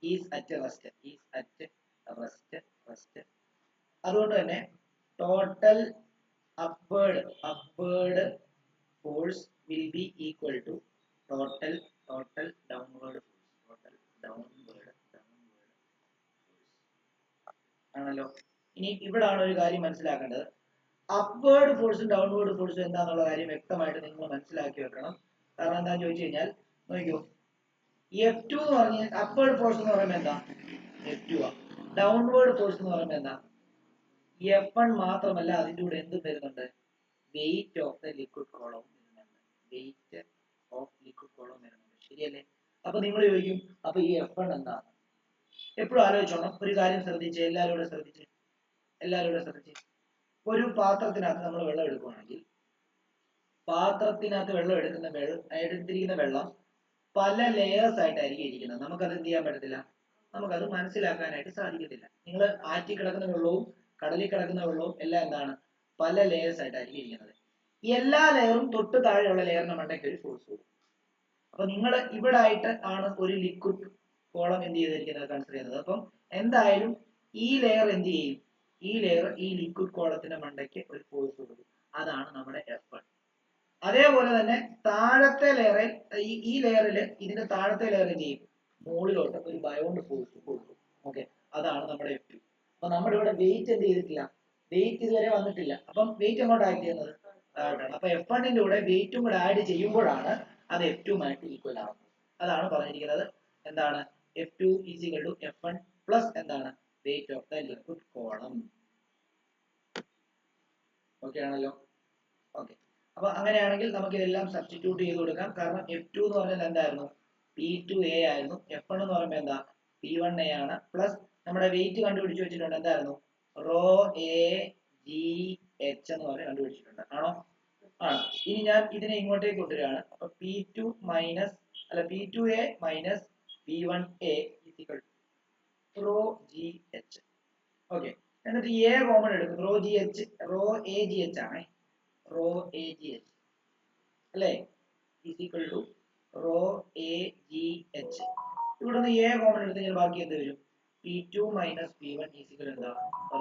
is at rest. അതുകൊണ്ട് തന്നെ total upward force will be equal to total downward force. ആണല്ലോ. ഇനി ഇവിടാണ് ഒരു കാര്യം മനസ്സിലാക്കേണ്ടത്. അപ്വേർഡ് ഫോഴ്സും ഡൗൺവേർഡ് ഫോഴ്സും എന്താന്നുള്ള കാര്യം വ്യക്തമായിട്ട് നിങ്ങൾ മനസ്സിലാക്കി വെക്കണം. കാരണം എന്താന്ന് ചോദിച്ചു കഴിഞ്ഞാൽ, നോക്കൂ, F2 എന്ന് പറഞ്ഞാൽ അപ്വേർഡ് ഫോഴ്സ് എന്ന് പറയുമ്പോൾ എന്താ, F2 ആ. ഡൗൺവേർഡ് ഫോഴ്സ് എന്ന് പറയുമ്പോൾ എന്താ, F1 മാത്രമല്ല, അതിന്റെ കൂടെ എന്തും വരുന്നുണ്ട്, wait of the liquid column വരുന്നുണ്ട്. ശരിയല്ലേ? അപ്പൊ നിങ്ങൾ ചോദിക്കും, അപ്പൊ ഈ F1 എന്താണ്? എപ്പോഴും ആലോചിച്ചോണം. ഒരു കാര്യം ശ്രദ്ധിച്ച്, എല്ലാവരും കൂടെ ശ്രദ്ധിച്ച്. ഒരു പാത്രത്തിനകത്ത് നമ്മൾ വെള്ളം എടുക്കുകയാണെങ്കിൽ, പാത്രത്തിനകത്ത് വെള്ളം എടുത്തിരിക്കുന്ന വെള്ളം പല ലെയേഴ്സ് ആയിട്ടായിരിക്കും ഇരിക്കുന്നത്. നമുക്കത് എന്ത് ചെയ്യാൻ പറ്റത്തില്ല, നമുക്കത് മനസ്സിലാക്കാനായിട്ട് സാധിക്കത്തില്ല. നിങ്ങൾ ആറ്റി കിടക്കുന്ന വെള്ളവും കടലിൽ കിടക്കുന്ന വെള്ളവും എല്ലാം എന്താണ്, പല ലെയേഴ്സ് ആയിട്ടായിരിക്കും ഇരിക്കുന്നത്. എല്ലാ ലെയറും തൊട്ട് താഴെയുള്ള ലെയറിന്റെ മണ്ടയ്ക്ക് ഒരു ഫോഴ്സ് കൊടുക്കും. അപ്പൊ നിങ്ങൾ ഇവിടെ ആയിട്ട് ആണ് ഒരു ലിക്വിഡ് കോളം എന്ത് ചെയ്തിരിക്കുന്നത്, കൺസിഡർ ചെയ്യുന്നത്. അപ്പം എന്തായാലും ഈ ലെയർ എന്ത് ചെയ്യും, ഈ ലിക്വിഡ് കോളത്തിന്റെ മണ്ടയ്ക്ക് ഒരു ഫോഴ്സ് കൊടുക്കും. അതാണ് നമ്മുടെ F1. അതേപോലെ തന്നെ താഴത്തെ ലെയറിൽ, ഈ ലെയറിൽ ഇതിന്റെ താഴത്തെ ലെയർ എന്ത് ചെയ്യും, മുകളിലോട്ട് ഒരു ബയോണ്ട് ഫോഴ്സ് കൊടുക്കും. ഓക്കെ, അതാണ് നമ്മുടെ F2. അപ്പൊ നമ്മുടെ ഇവിടെ വെയിറ്റ് എന്ത് ചെയ്തിട്ടില്ല, വെയിറ്റ് ഇതുവരെ വന്നിട്ടില്ല. അപ്പം വെയിറ്റ് എങ്ങോട്ട് ആഡ് ചെയ്യുന്നത്, താഴോട്ടാണ്. അപ്പൊ F1ന്റെ കൂടെ വെയിറ്റും കൂടെ ആഡ് ചെയ്യുമ്പോഴാണ് അത് F2മായിട്ട് ഈക്വൽ ആവുന്നത്. അതാണ് പറഞ്ഞിരിക്കുന്നത്. എന്താണ്, F2 is equal to F1 plus എന്താണ്, weight of the liquid column. Okay ആണല്ലോ. ഓക്കെ, അപ്പൊ അങ്ങനെയാണെങ്കിൽ നമുക്ക് ഇതെല്ലാം സബ്സ്റ്റിറ്റ്യൂട്ട് ചെയ്ത് കൊടുക്കാം. കാരണം F2 എന്ന് പറഞ്ഞാൽ എന്തായിരുന്നു, P2A ആയിരുന്നു. F1 എന്ന് പറയുമ്പോൾ എന്താ, P1A ആണ്. പ്ലസ് നമ്മുടെ വെയിറ്റ് കണ്ടുപിടിച്ച് വെച്ചിട്ടുണ്ട്, എന്തായിരുന്നു, റോ എ ജി എച്ച് എന്ന് പറഞ്ഞ് കണ്ടുപിടിച്ചിട്ടുണ്ട്. ആണോ? ആണ്. ഇനി ഞാൻ ഇതിനെ ഇങ്ങോട്ടേക്ക് കൊണ്ടുവരികയാണ്. അപ്പൊ P2A minus P1A equal to rho g h. Okay, എന്നിട്ട് എ കോമൺ എടുക്കും. റോ എ ജി എച്ച് ആണ്. റോ എ ജി എച്ച് അല്ലേ, is equal to rho A g h. ഇവിടുന്ന് എ കോമൺ എടുത്ത് കഴിഞ്ഞാൽ ബാക്കി എന്ത് വരും, P2 minus P1 is equal എന്താ,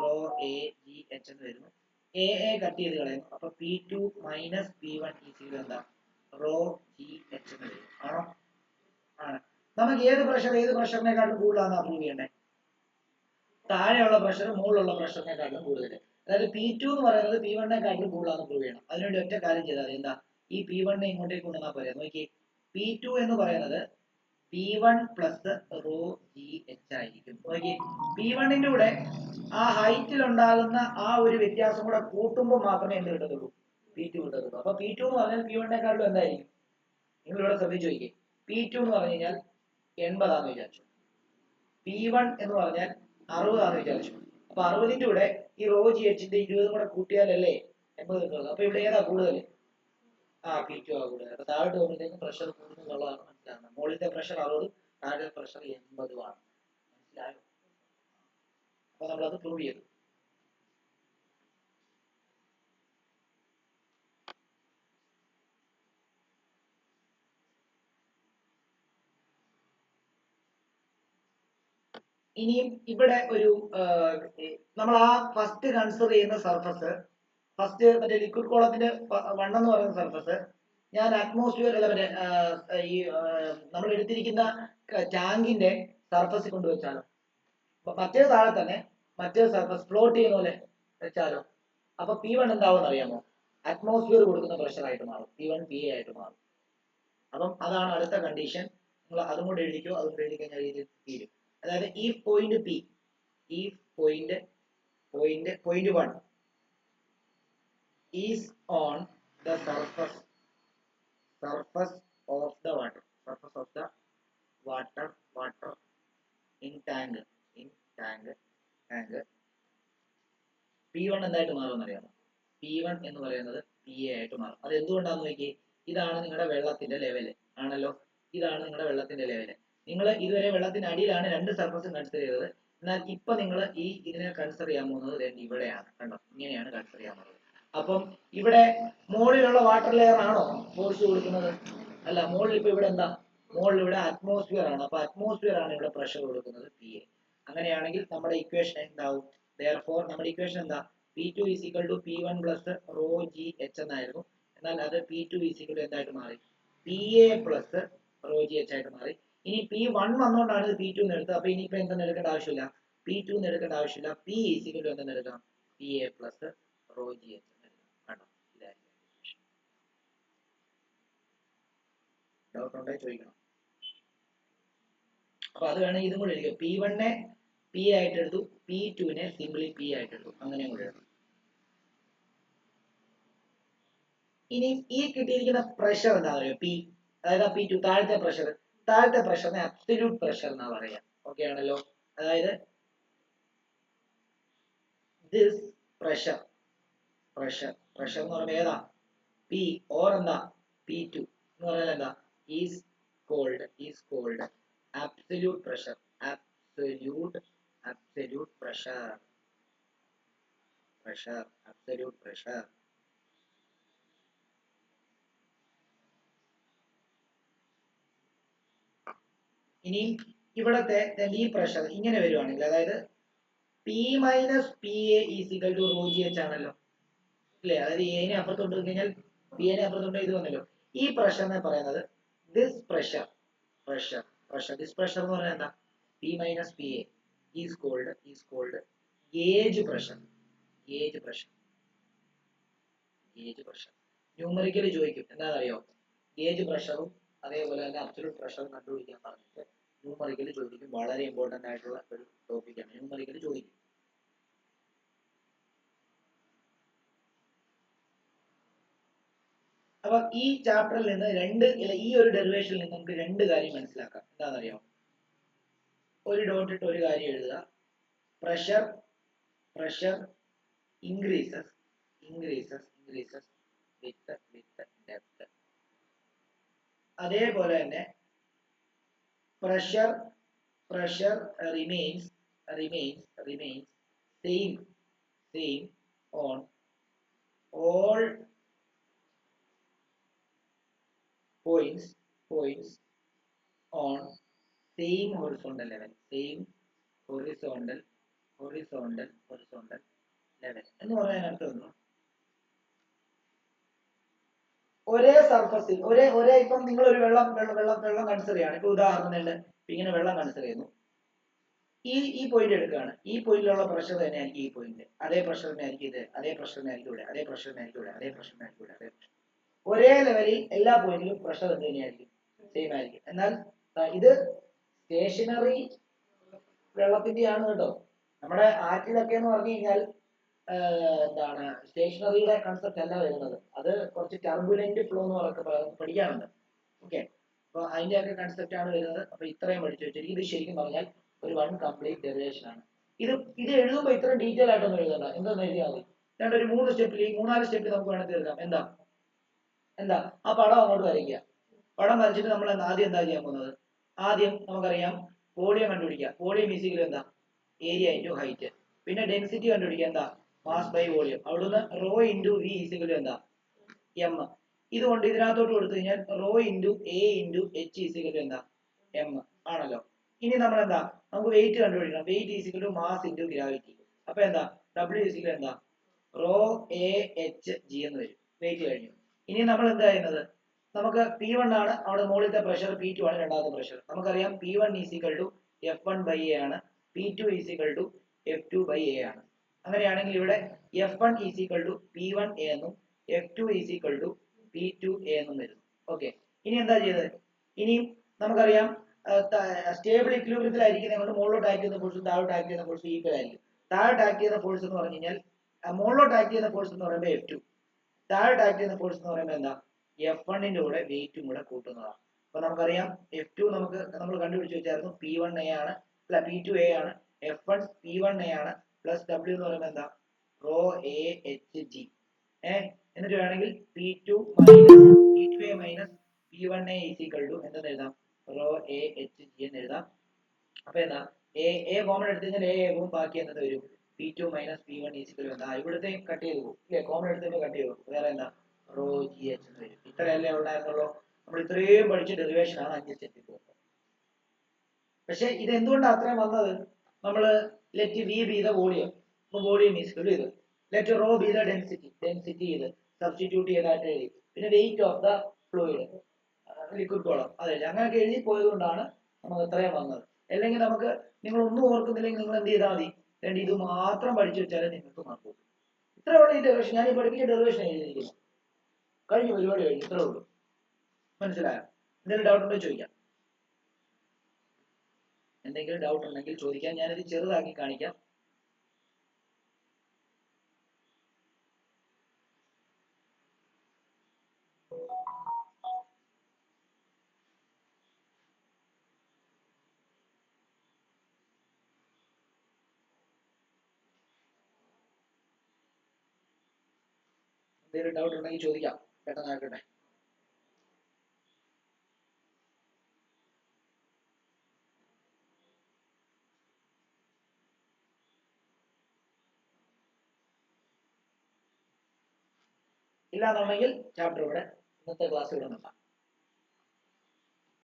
റോ എ ജി എച്ച് എന്ന് വരുന്നു. എ കട്ട് ചെയ്ത് കളയുന്നു. അപ്പൊ P2 minus P1 is equal എന്താ, റോ ജി എച്ച് എന്ന് വരും. ആണോ? ആണ്. നമുക്ക് ഏത് പ്രഷറിനെക്കാളും കൂടുതലാണ് അപ്രൂവ് ചെയ്യേണ്ടത്, താഴെയുള്ള പ്രഷർ മുകളിലുള്ള പ്രഷറിനെക്കാളും കൂടുതൽ. അതായത് P2 എന്ന് പറയുന്നത് P1നെക്കാളും കൂടുതലാണ് പ്രൂവ് ചെയ്യണം. അതിനുവേണ്ടി ഒറ്റ കാര്യം ചെയ്താൽ എന്താ, ഈ P1നെ ഇങ്ങോട്ടേക്ക് കൊണ്ടുവന്നാൽ പോരെ. നോക്കി, P2 എന്ന് പറയുന്നത് P1 plus rho g H ആയിരിക്കും. നോക്കി, P1ന്റെ കൂടെ ആ ഹൈറ്റിൽ ഉണ്ടാകുന്ന ആ ഒരു വ്യത്യാസം കൂടെ കൂട്ടുമ്പോൾ മാത്രമേ എന്ത് കിട്ടത്തുള്ളൂ, P2 കിട്ടത്തുള്ളൂ. അപ്പൊ P2 എന്ന് പറഞ്ഞാൽ P1നെക്കാളും എന്തായിരിക്കും, നിങ്ങൾ ഇവിടെ ശ്രദ്ധിച്ചു നോക്കി. P2 എന്ന് പറഞ്ഞു കഴിഞ്ഞാൽ 80 വിചാരിച്ചു, P1 എന്ന് പറഞ്ഞാൽ 60 വിചാരിച്ചു. അപ്പൊ 60ന്റെ കൂടെ ഈ റോ ജി എച്ചിന്റെ 20 കൂടെ കൂട്ടിയാലല്ലേ 80 കിട്ടുന്നത്. അപ്പൊ ഇവിടെ ഏതാ കൂടുതൽ, P2 ആ കൂടുതൽ. അപ്പൊ താഴോട്ട് പോകുമ്പോഴത്തേക്കും പ്രഷർ കൂടുന്നു എന്നുള്ളതാണ് മനസ്സിലാകുന്നത്. മുകളിലത്തെ പ്രഷർ 60, താഴത്തെ പ്രഷർ 80 ആണ്. മനസ്സിലായോ? അപ്പൊ നമ്മളത് പ്രൂവ് ചെയ്തു. ഇനിയും ഇവിടെ ഒരു നമ്മൾ ആ ഫസ്റ്റ് കൺസിഡർ ചെയ്യുന്ന സർഫസ്, ഫസ്റ്റ് മറ്റേ ലിക്വിഡ് കോളത്തിന്റെ 1 എന്ന് പറയുന്ന സർഫസ് ഞാൻ അറ്റ്മോസ്ഫിയർ ഈ നമ്മൾ എടുത്തിരിക്കുന്ന ടാങ്കിന്റെ സർഫസ് കൊണ്ടുവച്ചാലോ, മറ്റേ താഴെ തന്നെ മറ്റേ സർഫസ് ഫ്ലോട്ട് ചെയ്യുന്ന പോലെ വെച്ചാലോ, അപ്പൊ P1 എന്താവും അറിയാമോ? അറ്റ്മോസ്ഫിയർ കൊടുക്കുന്ന പ്രഷർ ആയിട്ട് മാറും, P1 PA ആയിട്ട് മാറും. അപ്പം അതാണ് അടുത്ത കണ്ടീഷൻ. നിങ്ങൾ അതും കൂടെ എഴുതിക്കോ, അതും കൂടെ എഴുതി കഴിഞ്ഞാൽ ഇത് തീരും. അതായത് ഈ പോയിന്റ് P, ഈ point 1 is on the surface of the water, water in tank P1 എന്തായിട്ട് മാറുമെന്ന് അറിയാമോ? P1 എന്ന് പറയുന്നത് PA ആയിട്ട് മാറും. അത് എന്തുകൊണ്ടാന്ന് നോക്കി, ഇതാണ് നിങ്ങളുടെ വെള്ളത്തിന്റെ ലെവല് ആണല്ലോ, ഇതാണ് നിങ്ങളുടെ വെള്ളത്തിന്റെ ലെവല്. നിങ്ങൾ ഇതുവരെ വെള്ളത്തിന്റെ അടിയിലാണ് രണ്ട് സർഫസും കൺസിഡർ ചെയ്തത്. എന്നാൽ ഇപ്പൊ നിങ്ങൾ ഇതിനെ കൺസിഡർ ചെയ്യാൻ പോകുന്നത് ഇവിടെയാണ്. കണ്ടോ, ഇങ്ങനെയാണ് കൺസിഡർ ചെയ്യാൻ പോകുന്നത്. അപ്പം ഇവിടെ മുകളിലുള്ള വാട്ടർ ലെയർ ആണോ ഫോഴ്സ് കൊടുക്കുന്നത്? അല്ല, മുകളിൽ ഇപ്പൊ ഇവിടെ എന്താ? മുകളിൽ ഇവിടെ അറ്റ്മോസ്ഫിയർ ആണ്. അപ്പൊ അറ്റ്മോസ്ഫിയർ ആണ് ഇവിടെ പ്രഷർ കൊടുക്കുന്നത്, PA. അങ്ങനെയാണെങ്കിൽ നമ്മുടെ ഇക്വേഷൻ എന്താവും? Therefore നമ്മുടെ ഇക്വേഷൻ എന്താ? P2 is equal to P1 plus rho g h എന്നായിരുന്നു. എന്നാൽ അത് P2 is equal to എന്തായിട്ട് മാറി? PA plus rho g h ആയിട്ട് മാറി. ഇനി P1 വന്നുകൊണ്ടാണ് ഇത് P2 എന്ന് എടുത്തത്. അപ്പൊ ഇനിയിപ്പോ എന്തെന്ന് എടുക്കേണ്ട ആവശ്യമില്ല, P2 എന്ന് എടുക്കേണ്ട ആവശ്യമില്ല. P is equal to എന്തെന്ന് എടുക്കാം? PA plus rho g h എന്ന് എടുക്കാം. കണ്ടോ, ഇതായിരിക്കും. ഡൗട്ട് ഉണ്ടെങ്കിൽ ചോദിക്കണം. അപ്പൊ അത് വേണം ഇതും കൂടെ എഴുതിയോ. P1 നെ P ആയിട്ട് എടുത്തു, P2 നെ സിംപ്ലി P ആയിട്ട് എടുത്തു, അങ്ങനെയും കൂടെ എടുത്തു. ഇനി ഈ കിട്ടിയിരിക്കുന്ന പ്രഷർ എന്താ പറയുക? P, അതായത് P2 താഴത്തെ പ്രഷറിനെ അബ്സല്യൂട്ട് പ്രഷർ എന്നാ പറയാ. ഓക്കെ ആണല്ലോ. അതായത് ദിസ് പ്രഷർ എന്ന് പറയുന്നത് ഏതാ? P ഓർ എന്താ P2 എന്ന് പറയുന്നത് എന്താ? Is called absolute pressure. absolute pressure. ഇനി ഇവിടത്തെ ഈ പ്രഷർ ഇങ്ങനെ വരുവാണെങ്കിൽ, അതായത് P minus PA is equal to rho g h ആണല്ലോ, അല്ലേ? അതായത് A നെ അപ്പുറത്തോട്ട് കഴിഞ്ഞാൽ P നെ അപ്പുറത്തോട്ട് ഇത് വന്നല്ലോ. ഈ പ്രഷറിനെ പറയുന്നത് ദിസ് പ്രഷർ ദിസ് പ്രഷർ എന്ന് പറയുന്നത് എന്താ? P minus PA is called gauge pressure. Numerically ചോദിക്കും, എന്താണെന്നറിയോ? ഗേജ് പ്രഷറും അതേപോലെ തന്നെ അബ്സല്യൂട്ട് പ്രഷറും കണ്ടുപിടിക്കാൻ പറഞ്ഞിട്ട് ന്യൂമറിക്കലി ചോദിക്കും. വളരെ ഇമ്പോർട്ടന്റ് ആയിട്ടുള്ള ഒരു ടോപ്പിക്കാണ്, ന്യൂമറിക്കലി ചോദിക്കും. അപ്പൊ ഈ ചാപ്റ്ററിൽ നിന്ന് ഈ ഒരു ഡെറിവേഷനിൽ നിന്ന് നമുക്ക് രണ്ട് കാര്യം മനസ്സിലാക്കാം. എന്താണെന്നറിയോ? ഒരു ഡോട്ട് ഇട്ട് ഒരു കാര്യം എഴുതുക. Pressure increases with depth. അതേപോലെ തന്നെ pressure remains same on all points on same horizontal level. എന്ന് പറയാൻ അർത്ഥം എന്താ? ഒരേ സർഫസിൽ ഒരേ ഇപ്പം നിങ്ങൾ ഒരു വെള്ളം കൺസിഡർ ചെയ്യാണ്. ഇപ്പൊ ഉദാഹരണത്തിന് ഇങ്ങനെ വെള്ളം കൺസിഡർ ചെയ്യുന്നു. ഈ പോയിന്റ് എടുക്കുകയാണ്. ഈ പോയിന്റിലുള്ള പ്രഷർ തന്നെയായിരിക്കും ഈ പോയിന്റ്. അതേ പ്രഷറിനായിരിക്കും ഇത്, അതേ പ്രഷറിനായിരിക്കും ഇവിടെ, അതേ പ്രഷറിനായിരിക്കും ഇവിടെ. ഒരേ ലെവലിൽ എല്ലാ പോയിന്റിലും പ്രഷർ തന്നെയായിരിക്കും, സെയിം ആയിരിക്കും. എന്നാൽ ഇത് സ്റ്റേഷനറി വെള്ളത്തിന്റെയാണ് കേട്ടോ. നമ്മുടെ ആറ്റിലൊക്കെ എന്ന് പറഞ്ഞു കഴിഞ്ഞാൽ എന്താണ് സ്റ്റേഷനറിയുടെ കൺസെപ്റ്റ് അല്ല വരുന്നത്. അത് കുറച്ച് ടർബുലന്റ് ഫ്ലോ എന്ന് പറഞ്ഞൊക്കെ പഠിക്കാറുണ്ട്. ഓക്കെ, അപ്പൊ അതിന്റെ ഒക്കെ കൺസെപ്റ്റ് ആണ് വരുന്നത്. അപ്പൊ ഇത്രയും പഠിച്ചു വെച്ചിരിക്കും. ഇത് ശരിക്കും പറഞ്ഞാൽ ഒരു വൺ കംപ്ലീറ്റ് ഡെറിവേഷൻ ആണ്. ഇത് എഴുതുമ്പോൾ ഇത്രയും ഡീറ്റെയിൽ ആയിട്ടൊന്നും എഴുതണ്ട. എന്താന്ന് എഴുതിയാൽ മതി. രണ്ട് ഒരു 3 സ്റ്റെപ്പിൽ, 3-4 സ്റ്റെപ്പിൽ നമുക്ക് വേണമെങ്കിൽ തീർക്കാം. എന്താ ആ പടം അങ്ങോട്ട് വരയ്ക്കുക. പടം വരച്ചിട്ട് നമ്മൾ ആദ്യം എന്താ ചെയ്യാൻ പോകുന്നത്? ആദ്യം നമുക്കറിയാം വോളിയം കണ്ടുപിടിക്കുക. വോളിയം ഈസിക്കൽ എന്താ? Area into height. പിന്നെ ഡെൻസിറ്റി കണ്ടുപിടിക്കുക. എന്താ? Mass by volume. അവിടുന്ന് റോ ഇൻറ്റു വി ഈസിക്കൽ എന്താ? എം. ഇതുകൊണ്ട് ഇതിനകത്തോട്ട് കൊടുത്തു കഴിഞ്ഞാൽ rho into A into h is equal എന്താ? എം ആണല്ലോ. ഇനി നമ്മൾ എന്താ? നമുക്ക് വെയിറ്റ് കണ്ടുപിടിക്കണം. Weight is equal to mass into gravity. അപ്പൊ എന്താ? ഡബ്ല്യു ഈസിക്കൽ എന്താ? റോ എ എച്ച് ജി എന്ന് വരും. വെയിറ്റ് കഴിഞ്ഞു. ഇനി നമ്മൾ എന്താ ചെയ്യുന്നത്? നമുക്ക് P1 ആണ് അവിടെ മുകളിലത്തെ പ്രഷർ, P2 ആണ് രണ്ടാമത്തെ പ്രഷർ. നമുക്കറിയാം P1 is equal to F1 by A ആണ്, P2 is equal to F2 by A ആണ്. അങ്ങനെയാണെങ്കിൽ ഇവിടെ F1 is equal to P1 A എന്നും F2 is equal to P2 A എന്നും വരുന്നു. ഓക്കെ, ഇനി എന്താ ചെയ്തത്? ഇനിയും നമുക്കറിയാം സ്റ്റേബിൾ ഇക്വിലിബ്രിയത്തിലായിരിക്കുന്നത് കൊണ്ട് മുകളിലോട്ട് ആക്ട് ചെയ്യുന്ന ഫോഴ്സും താഴോട്ട് ആക്ട് ചെയ്യുന്ന ഫോഴ്സും ഈക്വൽ ആയിരിക്കും. താഴോട്ട് ആക്ട് ചെയ്യുന്ന ഫോഴ്സ് എന്ന് പറഞ്ഞു കഴിഞ്ഞാൽ മുകളിലോട്ട് ആക്ട് ചെയ്യുന്ന ഫോഴ്സ് എന്ന് പറയുമ്പോൾ F2, താഴോട്ട് ആക്ട് ചെയ്യുന്ന ഫോഴ്സ് എന്ന് പറയുമ്പോൾ എന്താ F1ന്റെ കൂടെ വെയിറ്റും കൂടെ കൂട്ടുന്നതാണ്. അപ്പൊ നമുക്കറിയാം F2 നമ്മൾ കണ്ടുപിടിച്ച് വെച്ചായിരുന്നു P1A ആണ്, അല്ല P2A ആണ്, F1 P1A ആണ് പ്ലസ് W എന്ന് പറയുമ്പോൾ എന്താ റോ എ എച്ച് ജി. എന്നിട്ട് വേണമെങ്കിൽ P2A minus P1A is equal to എന്തെന്ന് എഴുതാം, റോ എ എച്ച് ജി എന്ന് എഴുതാം. അപ്പൊ എന്താ എ കോമൺ എടുത്തു കഴിഞ്ഞാൽ എ പോകും, ബാക്കി എന്നത് വരും P2 minus P1 is equal എന്താ ഇവിടുത്തെയും കട്ട് ചെയ്ത് പോകും ഇല്ലേ, കോമൺ എടുത്തപ്പോൾ കട്ട് ചെയ്ത് പോകും, വേറെ എന്താ റോ ജി എച്ച് എന്ന് വരും. ഇത്രയല്ലേ ഉണ്ടായിരുന്നുള്ളൂ. നമ്മൾ ഇത്രയും പഠിച്ച ഡെറിവേഷൻ ആണ് 5 സ്റ്റെപ്പിൽ പോകുന്നത്. പക്ഷെ ഇത് എന്തുകൊണ്ടാണ് അത്രയും വന്നത്? നമ്മൾ let V be the volume, volume is equal to ഇത്, let rho be the density ഇത് സബ്സ്റ്റിറ്റ്യൂട്ട് ചെയ്തായിട്ട് എഴുതി, പിന്നെ weight of the fluid liquid column അതെ അങ്ങനെയൊക്കെ എഴുതി പോയത് കൊണ്ടാണ് നമുക്ക് ഇത്രയും വന്നത്. അല്ലെങ്കിൽ നമുക്ക് നിങ്ങൾ ഒന്നും ഓർക്കുന്നില്ലെങ്കിൽ നിങ്ങൾ എന്ത് ചെയ്താൽ മതി, രണ്ട് ഇത് മാത്രം പഠിച്ചു വെച്ചാലേ നിങ്ങൾക്ക് മാർക്ക്. ഇത്രയുള്ള ഈ ഡെറിവേഷൻ ഞാൻ ഈ പഠിപ്പിച്ച ഡെറിവേഷൻ എഴുതിയിരിക്കുന്നു, കഴിഞ്ഞു, പരിപാടി കഴിഞ്ഞു, ഇത്രേ ഉള്ളൂ. മനസ്സിലായോ? എന്തെങ്കിലും ഡൗട്ട് ഉണ്ടോ ചോദിക്കാം. എന്തെങ്കിലും ഡൗട്ട് ഉണ്ടെങ്കിൽ ചോദിക്കാം. ഞാനിത് ചെറുതാക്കി കാണിക്കാം. എന്തെങ്കിലും ഡൗട്ട് ഉണ്ടെങ്കിൽ ചോദിക്കാം, പെട്ടെന്ന് ആക്കട്ടെ. ഇല്ലാന്നുണ്ടെങ്കിൽ ചാപ്റ്റർ ഇവിടെ ഇന്നത്തെ ക്ലാസ് ഇവിടെ നിർത്താം.